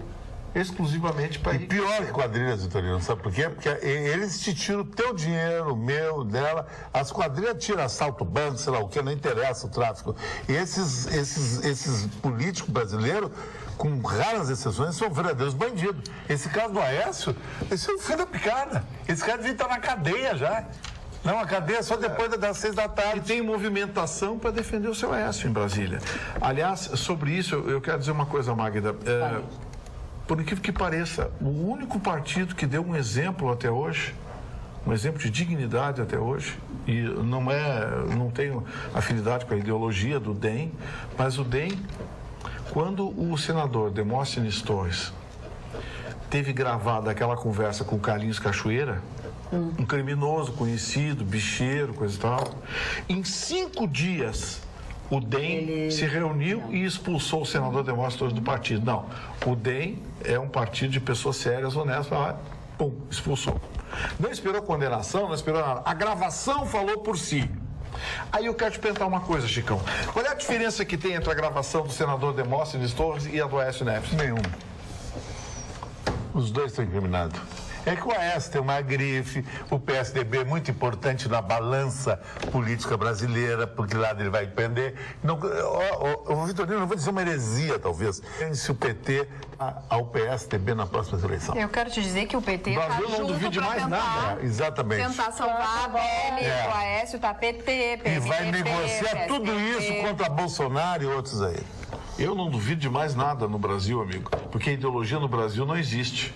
exclusivamente para...
E pior que quadrilhas, Vitorino, sabe por quê? Porque eles te tiram o teu dinheiro, o meu, dela. As quadrilhas tiram assalto banco, sei lá o que, não interessa o tráfico. E esses políticos brasileiros, com raras exceções, são verdadeiros bandidos. Esse caso do Aécio, esse é o fim da picada. Esse cara devia estar na cadeia já. Não, a cadeia só depois das 6 da tarde.
E tem movimentação para defender o seu Aécio em Brasília. Aliás, sobre isso, eu quero dizer uma coisa, Magda. Por incrível que pareça, o único partido que deu um exemplo até hoje, um exemplo de dignidade até hoje, e não tenho afinidade com a ideologia do DEM, mas o DEM, quando o senador Demóstenes Torres teve gravada aquela conversa com o Carlinhos Cachoeira, um criminoso conhecido, bicheiro, coisa e tal, em 5 dias o DEM se reuniu e expulsou o senador Demóstenes Torres do partido. Não, o DEM é um partido de pessoas sérias, honestas, pum, expulsou. Não esperou condenação, não esperou nada. A gravação falou por si. Aí eu quero te perguntar uma coisa, Chicão. Qual é a diferença que tem entre a gravação do senador Demóstenes Torres e a do Aécio Neves?
Nenhuma. Os dois estão incriminados. É que o Aécio tem uma grife, o PSDB é muito importante na balança política brasileira, porque lá ele vai depender. Vitorino, eu vou dizer uma heresia, talvez. Se o PT ao PSDB na próxima eleição.
Eu quero te dizer que o PT está junto
não duvide
para
mais
tentar,
nada.
Exatamente.
tentar salvar a Beli, o Aécio tá PT, PMDB,
E vai negociar tudo isso contra Bolsonaro e outros aí.
Eu não duvido de mais nada no Brasil, amigo, porque a ideologia no Brasil não existe.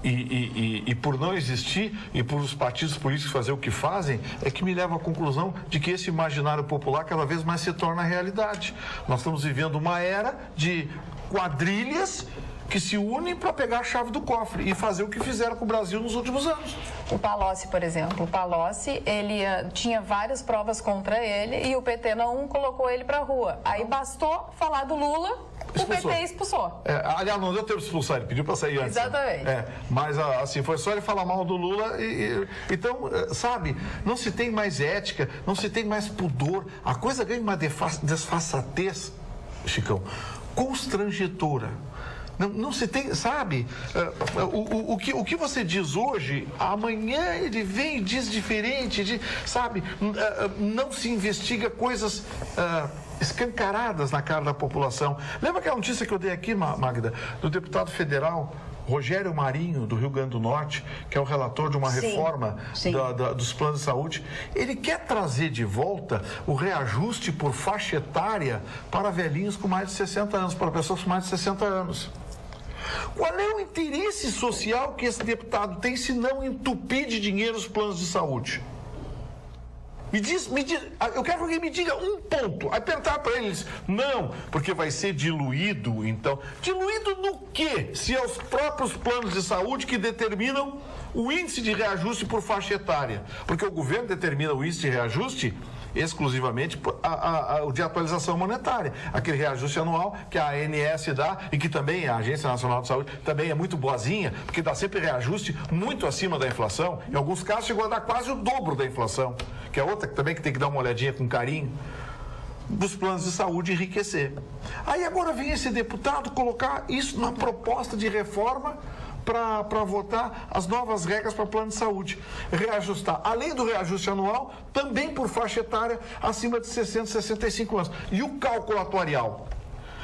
E por não existir e por os partidos políticos fazer o que fazem, é que me leva à conclusão de que esse imaginário popular cada vez mais se torna realidade. Nós estamos vivendo uma era de quadrilhas que se unem para pegar a chave do cofre e fazer o que fizeram com o Brasil nos últimos anos.
O Palocci, por exemplo. O Palocci, ele tinha várias provas contra ele e o PT não colocou ele para rua. Aí bastou falar do Lula, o PT expulsou.
Aliás, não deu tempo de expulsar, ele pediu para sair antes.
Exatamente.
Mas, assim, foi só ele falar mal do Lula então, sabe, não se tem mais ética, não se tem mais pudor. A coisa ganha uma desfaçatez, Chicão, constrangedora. Não se tem, sabe, o que você diz hoje, amanhã ele vem e diz diferente, sabe, não se investiga coisas escancaradas na cara da população. Lembra aquela notícia que eu dei aqui, Magda, do deputado federal Rogério Marinho, do Rio Grande do Norte, que é o relator de uma reforma dos planos de saúde? Ele quer trazer de volta o reajuste por faixa etária para velhinhos com mais de 60 anos, para pessoas com mais de 60 anos. Qual é o interesse social que esse deputado tem se não entupir de dinheiro os planos de saúde? Me diz, eu quero que alguém me diga um ponto. Aí perguntar para eles, não, porque vai ser diluído, então. Diluído no quê? Se é os próprios planos de saúde que determinam o índice de reajuste por faixa etária. Porque o governo determina o índice de reajuste exclusivamente o de atualização monetária. Aquele reajuste anual que a ANS dá e que também a Agência Nacional de Saúde também é muito boazinha, porque dá sempre reajuste muito acima da inflação. Em alguns casos chegou a dar quase o dobro da inflação, que é outra que também que tem que dar uma olhadinha com carinho, dos planos de saúde enriquecer. Aí agora vem esse deputado colocar isso na proposta de reforma para votar as novas regras para plano de saúde. Reajustar, além do reajuste anual, também por faixa etária acima de 60, 65 anos. E o cálculo atuarial?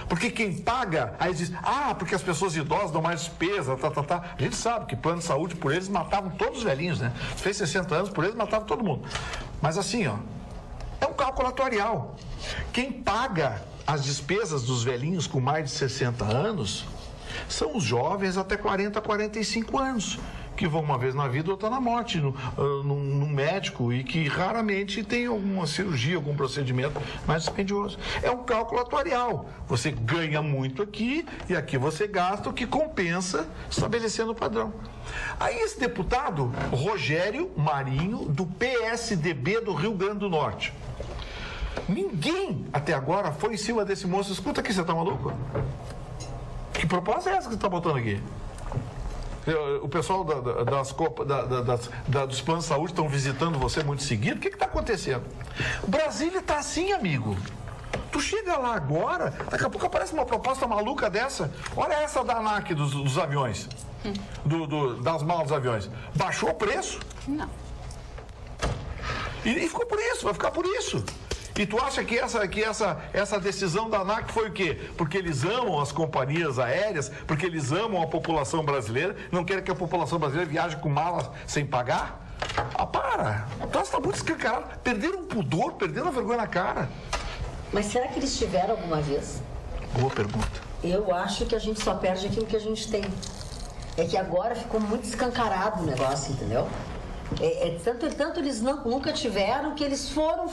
Porque quem paga, aí diz, porque as pessoas idosas dão mais despesa, A gente sabe que plano de saúde, por eles, matavam todos os velhinhos, né? Fez 60 anos, por eles, matavam todo mundo. Mas assim, é um cálculo atuarial. Quem paga as despesas dos velhinhos com mais de 60 anos... são os jovens até 40, 45 anos, que vão uma vez na vida, outra na morte, num médico, e que raramente tem alguma cirurgia, algum procedimento mais dispendioso. É um cálculo atuarial. Você ganha muito aqui e aqui você gasta, o que compensa, estabelecendo o padrão. Aí esse deputado, Rogério Marinho, do PSDB do Rio Grande do Norte. Ninguém até agora foi em cima desse moço. Escuta aqui, você tá maluco? Que proposta é essa que você tá botando aqui? O pessoal dos planos de saúde estão visitando você muito seguido. O que está acontecendo? Brasília está assim, amigo. Tu chega lá agora, daqui a pouco aparece uma proposta maluca dessa. Olha essa da ANAC dos aviões. Das malas dos aviões. Baixou o preço?
Não.
E ficou por isso, vai ficar por isso. E tu acha que essa decisão da ANAC foi o quê? Porque eles amam as companhias aéreas, porque eles amam a população brasileira, não querem que a população brasileira viaje com malas sem pagar? Ah, para! O troço está muito escancarado. Perderam o pudor, perderam a vergonha na cara.
Mas será que eles tiveram alguma vez?
Boa pergunta.
Eu acho que a gente só perde aquilo que a gente tem. É que agora ficou muito escancarado o negócio, entendeu? Tanto eles nunca tiveram, que eles foram,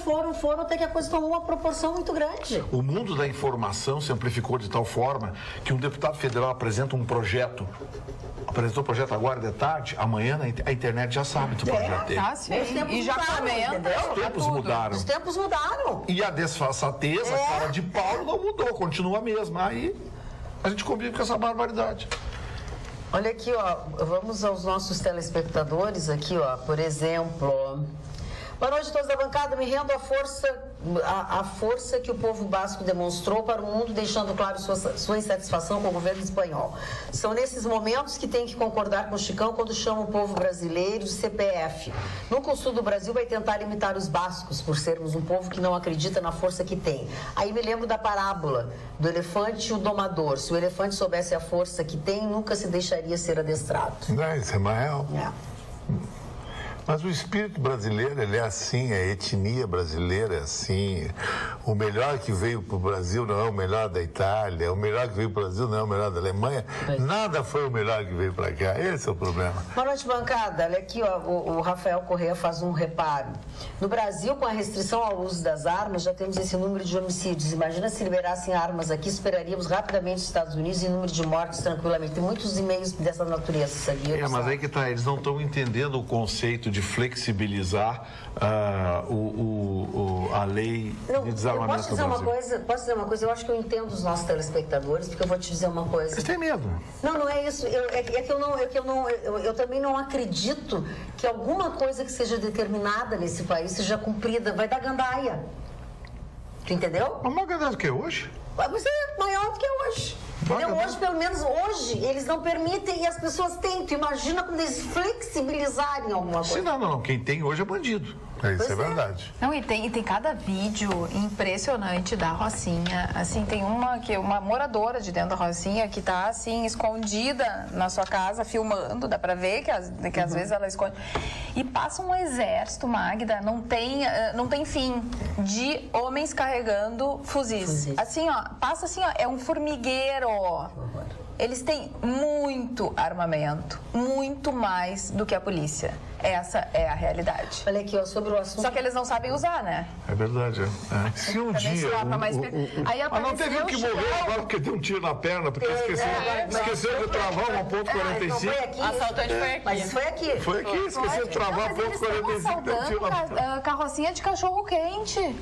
até que a coisa tomou uma proporção muito grande.
O mundo da informação se amplificou de tal forma que um deputado federal apresentou o projeto agora de tarde, amanhã a internet já sabe do projeto dele.
E já comenta.
Os tempos mudaram.
Os tempos mudaram.
E a desfaçatez, a cara de Paulo não mudou, continua a mesma. Aí a gente convive com essa barbaridade.
Olha aqui, ó, vamos aos nossos telespectadores aqui, ó, por exemplo. Boa noite a todos da bancada, me rendo à força que o povo basco demonstrou para o mundo, deixando claro sua insatisfação com o governo espanhol. São nesses momentos que tem que concordar com o Chicão quando chama o povo brasileiro de CPF. Nunca o sul do Brasil vai tentar imitar os bascos, por sermos um povo que não acredita na força que tem. Aí me lembro da parábola do elefante e o domador. Se o elefante soubesse a força que tem, nunca se deixaria ser adestrado.
Isso é mais real. Mas o espírito brasileiro, ele é assim, a etnia brasileira é assim. O melhor que veio para o Brasil não é o melhor da Itália, o melhor que veio para o Brasil não é o melhor da Alemanha. Nada foi o melhor que veio para cá, esse é o problema.
Boa noite, bancada. Olha aqui, ó, o Rafael Correia faz um reparo. No Brasil, com a restrição ao uso das armas, já temos esse número de homicídios. Imagina se liberassem armas aqui, esperaríamos rapidamente os Estados Unidos e número de mortes tranquilamente. Tem muitos e-mails dessa natureza, sabia?
Mas aí que tá, eles não estão entendendo o conceito de flexibilizar a lei de desarmamento no Brasil.
Posso dizer uma coisa? Eu acho que eu entendo os nossos telespectadores, porque eu vou te dizer uma coisa.
Eles têm medo.
Não é isso. Eu também não acredito que alguma coisa que seja determinada nesse país seja cumprida. Vai dar gandaia. Tu entendeu?
Mas mais gandaia do que hoje?
Mas é maior do que hoje. Entendeu? Hoje, pelo menos hoje, eles não permitem e as pessoas têm. Tu imagina quando eles flexibilizarem alguma coisa.
Sim, não. Quem tem hoje é bandido.
Isso é verdade.
Não, e tem cada vídeo impressionante da Rocinha. Assim, tem uma moradora de dentro da Rocinha que tá, assim, escondida na sua casa, filmando. Dá pra ver que às vezes ela esconde. E passa um exército, Magda, não tem fim, de homens carregando fuzis. Assim, ó, passa assim, ó, é um formigueiro. Eles têm muito armamento, muito mais do que a polícia. Essa é a realidade.
Olha aqui, ó, sobre o assunto.
Só que eles não sabem usar, né?
É verdade, Se um dia...
Aí
não teve um que morreu agora porque deu um tiro na perna, porque esqueceu de travar uma ponto 45.
Assaltante foi aqui.
Mas foi aqui.
Foi aqui, esqueceu de travar ponto 45. Deu um tiro na perna.
Carrocinha de cachorro-quente.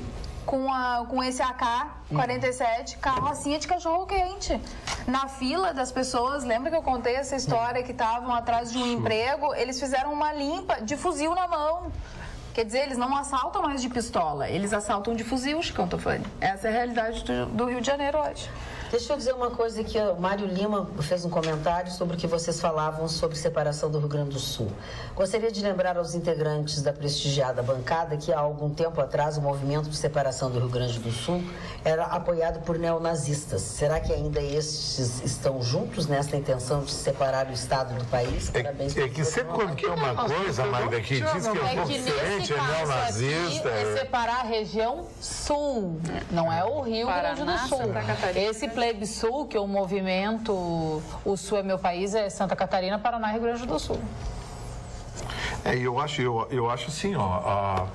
Com esse AK-47, carrocinha de cachorro-quente. Na fila das pessoas, lembra que eu contei essa história que estavam atrás de um emprego? Eles fizeram uma limpa de fuzil na mão. Quer dizer, eles não assaltam mais de pistola, eles assaltam de fuzil, Chicão Tofani. Essa é a realidade do Rio de Janeiro hoje.
Deixa eu dizer uma coisa que o Mário Lima fez um comentário sobre o que vocês falavam sobre separação do Rio Grande do Sul. Gostaria de lembrar aos integrantes da prestigiada bancada que há algum tempo atrás o movimento de separação do Rio Grande do Sul era apoiado por neonazistas. Será que ainda estes estão juntos nessa intenção de separar o Estado do país?
Parabéns. É que sempre quando tem uma coisa, Magda, que diz que é um pouco diferente, é neonazista.
É separar a região sul, não é o Rio Grande do Sul. Esse Plebsul, que é o movimento O Sul é Meu País, é Santa Catarina, Paraná e Rio Grande do Sul.
Eu acho assim, ó,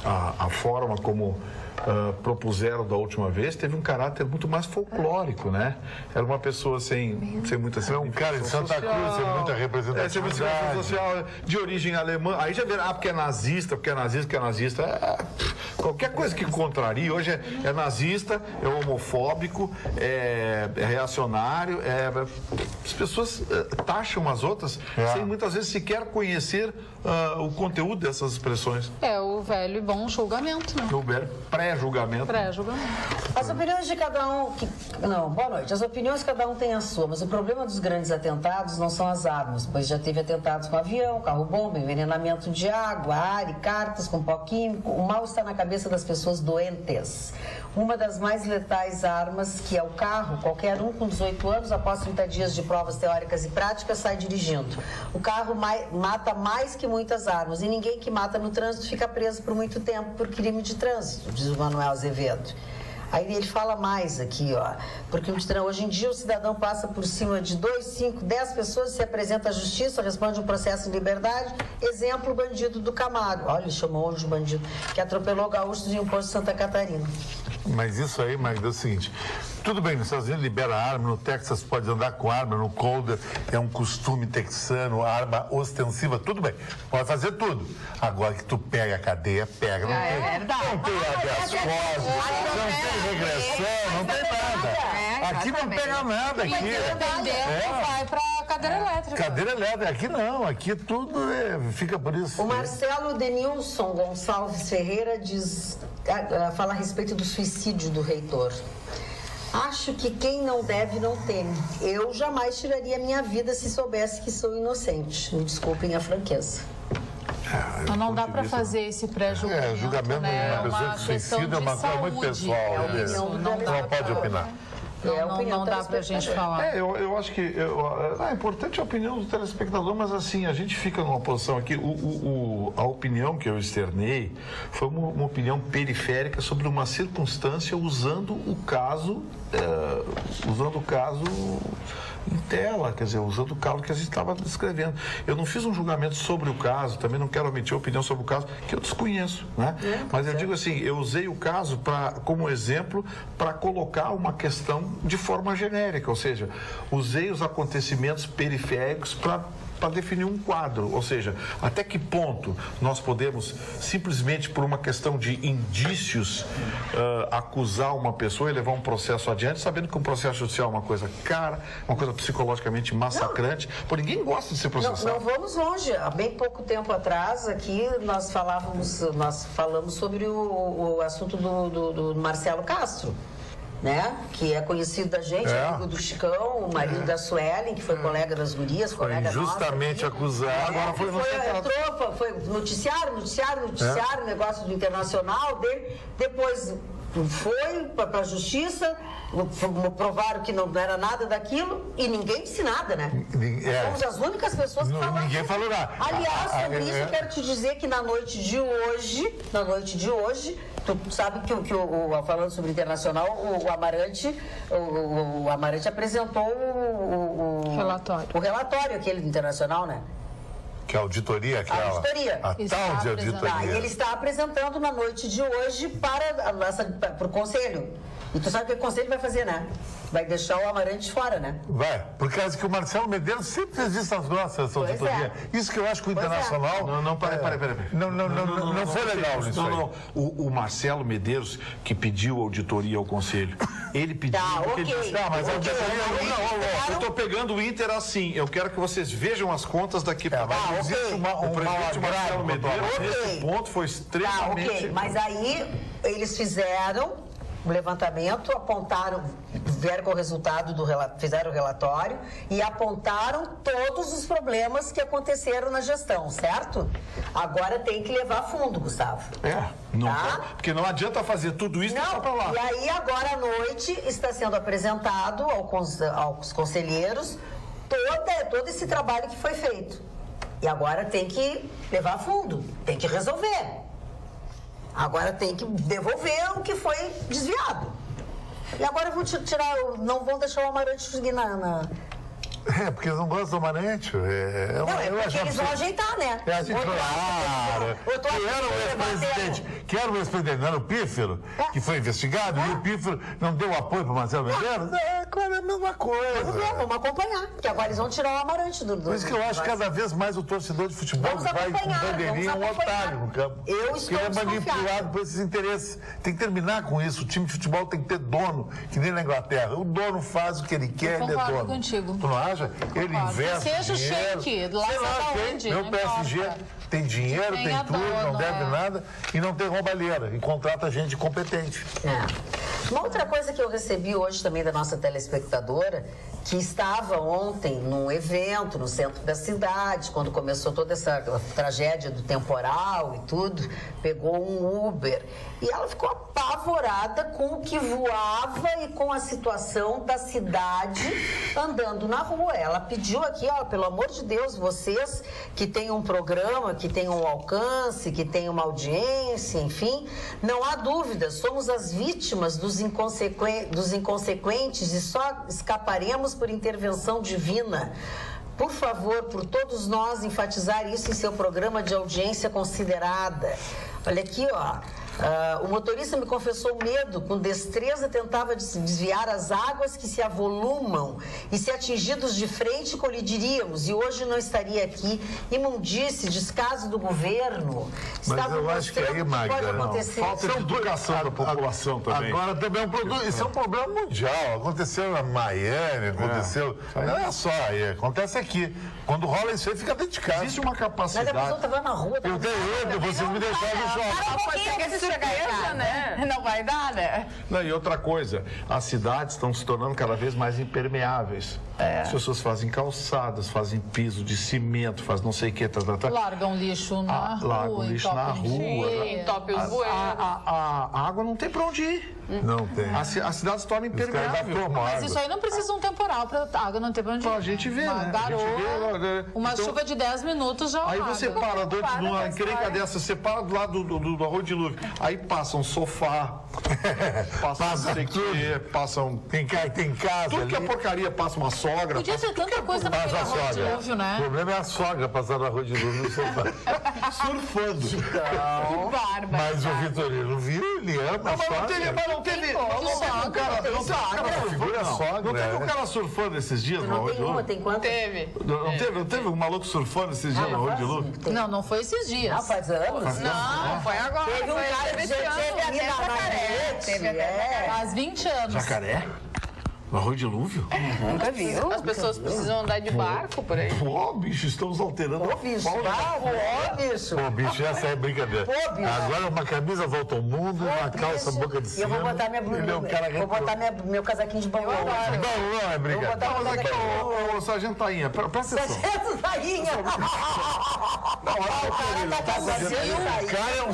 a forma como propuseram da última vez teve um caráter muito mais folclórico, né? Era uma pessoa sem muita...
É um cara de Santa Cruz, sem muita representatividade.
Social, de origem alemã. Aí já viram, porque é nazista. Qualquer coisa que contraria, hoje é nazista, é homofóbico, é reacionário. As pessoas taxam as outras sem muitas vezes sequer conhecer o conteúdo dessas expressões.
É o velho e bom julgamento, né?
O velho pré-julgamento.
As opiniões de cada um... boa noite. As opiniões de cada um tem a sua, mas o problema dos grandes atentados não são as armas, pois já teve atentados com avião, carro-bomba, envenenamento de água, ar e cartas com pó químico. O mal está na cabeça das pessoas doentes. Uma das mais letais armas, que é o carro, qualquer um com 18 anos, após 30 dias de provas teóricas e práticas, sai dirigindo. O carro mata mais que muitas armas, e ninguém que mata no trânsito fica preso por muito tempo por crime de trânsito, diz o Manuel Azevedo. Aí ele fala mais aqui, ó, porque hoje em dia o cidadão passa por cima de 2, 5, 10 pessoas, se apresenta à justiça, responde um processo em liberdade. Exemplo, o bandido do Camargo. Olha, ele chamou hoje o bandido, que atropelou gaúchos em um posto de Santa Catarina.
Mas isso aí, Magda, é o seguinte, tudo bem, nos Estados Unidos libera arma, no Texas pode andar com arma, no Colder é um costume texano, arma ostensiva, tudo bem, pode fazer tudo. Agora que tu pega a cadeia, pega, não tem habeas corpus, não tem regressão, não tem nada. Aqui não pega nada, aqui.
Vai pra cadeira elétrica.
Cadeira elétrica, aqui não, aqui tudo fica por isso.
O Marcelo Denilson Gonçalves Ferreira fala a respeito do suicídio do reitor. Acho que quem não deve não teme. Eu jamais tiraria minha vida se soubesse que sou inocente. Me desculpem a franqueza.
Mas não dá para fazer esse pré-julgamento.
Julgamento de uma pessoa que suicida é uma coisa muito pessoal. Não pode opinar.
Não dá pra gente falar.
Eu acho que é importante a opinião do telespectador, mas assim, a gente fica numa posição aqui, a opinião que eu externei foi uma opinião periférica sobre uma circunstância usando o caso em tela, quer dizer, usando o caso que a gente estava descrevendo. Eu não fiz um julgamento sobre o caso, também não quero omitir a opinião sobre o caso, que eu desconheço, né? Mas eu digo assim, eu usei o caso como exemplo para colocar uma questão de forma genérica, ou seja, usei os acontecimentos periféricos para definir um quadro, ou seja, até que ponto nós podemos simplesmente por uma questão de indícios acusar uma pessoa e levar um processo adiante, sabendo que um processo judicial é uma coisa cara, uma coisa psicologicamente massacrante, porque ninguém gosta de ser processado.
Não vamos longe. Há bem pouco tempo atrás aqui nós falamos sobre o assunto do Marcelo Castro, né? Que é conhecido da gente, amigo do Chicão, o marido da Suelen, que foi colega das gurias, colega nossa.
Justamente acusado. Agora
foi noticiário, negócio do Internacional dele, depois foi para a justiça, provaram que não era nada daquilo e ninguém disse nada, né? Somos as únicas pessoas que falaram.
Ninguém falou nada.
Aliás, sobre isso eu quero te dizer que na noite de hoje, tu sabe que falando sobre o Internacional, o Amarante apresentou o relatório aquele do Internacional, né?
Que a auditoria, aquela.
A auditoria.
A tal de auditoria.
E ele está apresentando na noite de hoje para o Conselho. E tu sabe o que o Conselho vai fazer, né? Vai deixar o Amarante fora, né?
Vai, por causa que o Marcelo Medeiros sempre fez isso nas nossas, essa auditoria. Isso que eu acho que o Internacional... Não foi legal isso aí.
O Marcelo Medeiros, que pediu auditoria ao Conselho, ele pediu...
mas a auditoria...
Eu estou pegando o Inter assim, eu quero que vocês vejam as contas daqui para baixo.
Existe
o presidente Marcelo Medeiros, nesse ponto, foi extremamente...
Mas aí, eles fizeram o levantamento, vieram com o resultado fizeram o relatório e apontaram todos os problemas que aconteceram na gestão, certo? Agora tem que levar a fundo, Gustavo.
Porque não adianta fazer tudo isso e deixar pra lá.
E aí, agora à noite, está sendo apresentado aos conselheiros todo esse trabalho que foi feito. E agora tem que levar a fundo, tem que resolver. Agora tem que devolver o que foi desviado. E agora eu vou tirar, não vão deixar o Amarante seguir
Porque eles não gostam do Manete.
Não, é porque eles vão ajeitar, né?
É assim, claro. Que era o ex-presidente, não era o Pífero, que foi investigado, e o Pífero não deu apoio para o Marcelo Medeiros? Claro, é a mesma coisa.
Vamos acompanhar, porque agora eles vão tirar o Amarante do...
Por isso que eu acho que cada vez mais o torcedor de futebol vai com bandeirinha um otário no campo.
Eu estou
Porque ele é manipulado por esses interesses. Tem que terminar com isso. O time de futebol tem que ter dono, que nem na Inglaterra. O dono faz o que ele quer, ele é dono.
Concordo contigo.
Tu não acha? Ele investe
Seja o
dinheiro.
Sheik, lá onde.
Meu PSG tem dinheiro, tem tudo, não deve nada e não tem roubalheira. E contrata gente competente.
Uma outra coisa que eu recebi hoje também da nossa telespectadora, que estava ontem num evento no centro da cidade, quando começou toda essa tragédia do temporal e tudo, pegou um Uber e ela ficou apavorada com o que voava e com a situação da cidade andando na rua. Ela pediu aqui, pelo amor de Deus, vocês que têm um programa, que têm um alcance, que têm uma audiência, enfim, não há dúvida, somos as vítimas dos inconsequentes e só escaparemos por intervenção divina. Por favor, por todos nós, enfatizar isso em seu programa de audiência considerada. Olha aqui, o motorista me confessou medo, com destreza tentava desviar as águas que se avolumam e se atingidos de frente colidiríamos, e hoje não estaria aqui. Imundície, descaso do governo.
Mas eu acho que aí, Magda,
falta de educação da população também.
Agora também é um produto, isso é um problema mundial. Aconteceu na Miami, aconteceu... Não é só aí, acontece aqui. Quando rola isso aí, fica dentro de casa.
Existe uma capacidade...
Mas a pessoa estava na rua...
Eu tenho medo, vocês me deixaram no shopping.
Surpresa, né? Não vai dar, né?
Não, e outra coisa, as cidades estão se tornando cada vez mais impermeáveis. As pessoas fazem calçadas, fazem piso de cimento, fazem não sei o que,
Largam lixo na rua.
Largam lixo na rua.
Entope os bueiros.
A água não tem para onde ir.
Não tem.
A cidade se torna impermeável.
Mas isso aí não precisa um temporal para a água não ter pra onde ir.
A gente vê,
uma
né?
garoa, uma chuva de 10 minutos já.
Aí você para numa encrenca dessa, você para do lado do arroz de dilúvio. Aí passa um sofá, passa não sei o quê, passam.
Tem casa.
Tudo que é porcaria passa uma sogra.
Podia ter tanta coisa para pegar arroz de dilúvio, né?
O problema é a sogra passando arroz de dilúvio no sofá. Surfando.
Que bárbaro.
Mas o Vitorino viu, ele ama a sogra.
Não teve um cara surfando esses dias no arroz de dilúvio?
Tem quanto?
Não teve um maluco surfando esses dias no arroz de dilúvio?
Não foi esses dias.
Não, faz anos.
Não, foi agora.
Teve um cara que
teve até
Faz 20 anos.
Jacaré? No arroz de dilúvio?
Nunca viu.
As pessoas precisam andar de barco por aí.
Pô, bicho, estamos alterando a
bicho, bicho.
Pô, bicho, essa é brincadeira.
bicho.
Agora uma camisa volta ao mundo, uma calça boca de cima.
Eu vou botar meu casaquinho de banho agora.
Não é brincadeira.
Ô, Sargento Tainha, presta atenção.
Sargento Tainha!
O cara é um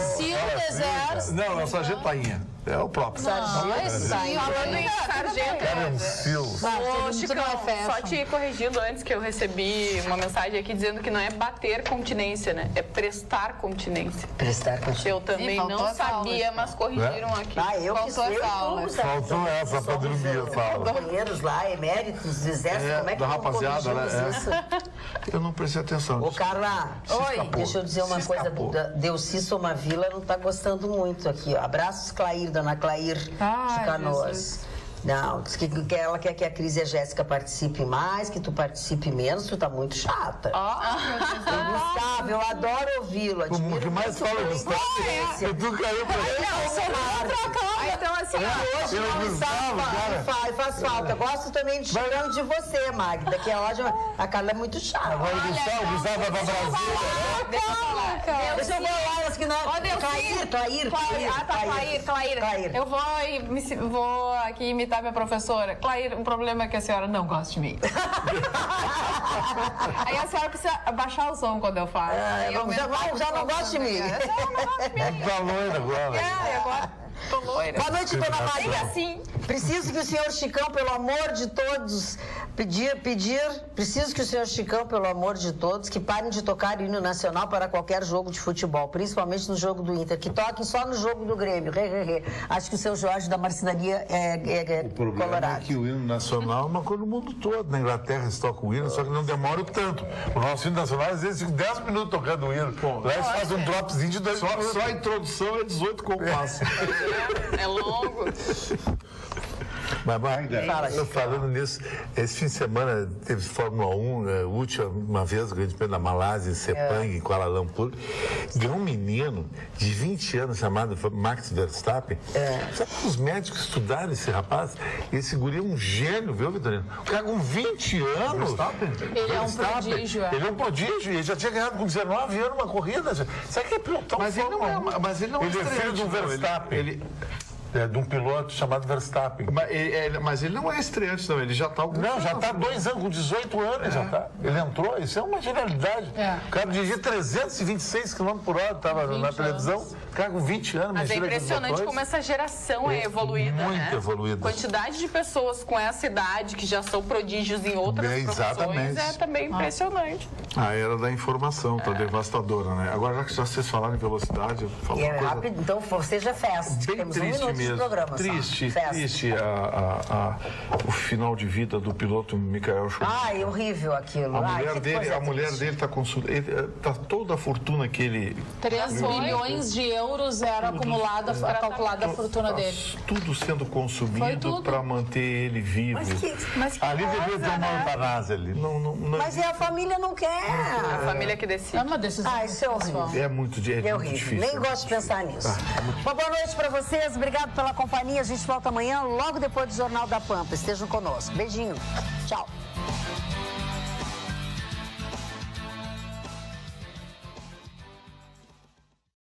Sil do exército.
Não, Sargento Tainha. É o próprio.
Falando em sargento,
cara é um sil.
Ô, Chicão, só te corrigindo antes, que eu recebi uma mensagem aqui dizendo que não é bater continência, né? É prestar continência.
Prestar continência.
Eu também não sabia, mas corrigiram aqui.
Eu que sei.
Faltou essa pra dormir, fala.
Companheiros lá, eméritos do exército, como é que
da rapaziada, né?
isso?
Eu não prestei atenção.
Ô, Carla, deixa eu dizer uma coisa. Delci Somavila não tá gostando muito aqui, ó. Abraços, Clair, dona Clair de Canoas. Jesus. Não, diz que ela quer que a Cris e a Jéssica participem mais, que tu participe menos, tu tá muito chata. Gustavo, eu adoro ouvi-lo.
O que mais fala é Gustavo. E tu caiu pra ele.
Então, assim,
hoje Gustavo faz falta. Eu gosto também de você, Magda, que é ótima. A Carla é muito chata.
Agora o Gustavo vai pra Brasília.
Deixa eu falar, as que não.
Clair. Eu vou aqui imitar minha professora. Clair, o problema é que a senhora não gosta de mim. Aí a senhora precisa baixar o som quando eu falo.
Já não gosta de mim.
Tá loira agora.
Agora.
Tô loira.
Boa noite, dona Maria.
Assim.
Preciso que o senhor Chicão, pelo amor de todos, preciso que o senhor Chicão, pelo amor de todos, que parem de tocar o hino nacional para qualquer jogo de futebol, principalmente no jogo do Inter, que toquem só no jogo do Grêmio. Acho que o seu Jorge da marcenaria é
O problema
colorado.
é que o hino nacional é uma coisa no mundo todo. Na Inglaterra se toca o hino, só que não demora tanto. O nosso hino nacional, às vezes, fica 10 minutos tocando o hino. Lá eles fazem um dropzinho de 2 minutos.
Só a introdução é 18 compassos.
É longo.
Mas falando nisso, esse fim de semana teve Fórmula 1, última vez, o Grande Prêmio da Malásia, Sepang, em Kuala Lumpur. Ganhou um menino de 20 anos chamado Max Verstappen. Sabe que os médicos estudaram esse rapaz? Esse guri é um gênio, viu, Vitorino? O cara com 20 anos.
Verstappen?
Ele é um prodígio.
Ele é um prodígio, ele já tinha ganhado com 19 anos uma corrida. Será que é pilotão?
Mas ele não é
Ele é filho do Verstappen. É de um piloto chamado Verstappen.
Mas ele não é estreante, não. Ele já está
Não, já está 2 anos, com 18 anos já tá. Ele entrou, isso é uma genialidade. O cara dirigia 326 km por hora, estava na televisão. O cara com 20 anos,
Mas é impressionante como essa geração é evoluída,
muito evoluída.
Quantidade de pessoas com essa idade que já são prodígios em outras profissões é também impressionante.
A era da informação tá devastadora, né? Agora, já que vocês falaram em velocidade, eu falo
E
uma coisa
rápido, então seja fast.
bem
Temos um
triste
minuto de
mesmo.
programa.
Triste,
Fast.
triste o final de vida do piloto Michael Schumacher.
Ai, horrível aquilo.
A mulher dele está tá toda a fortuna que ele
3 bilhões de euros era calculada a fortuna dele.
tudo sendo consumido para manter ele vivo.
Mas que
Ali devia ter uma eutanásia ali.
Mas a família não quer.
A família que decide.
É uma decisão.
Isso é horrível.
É muito
horrível.
difícil.
Nem gosto de pensar nisso. Uma boa noite para vocês. Obrigado pela companhia. A gente volta amanhã, logo depois do Jornal da Pampa. Estejam conosco. Beijinho. Tchau.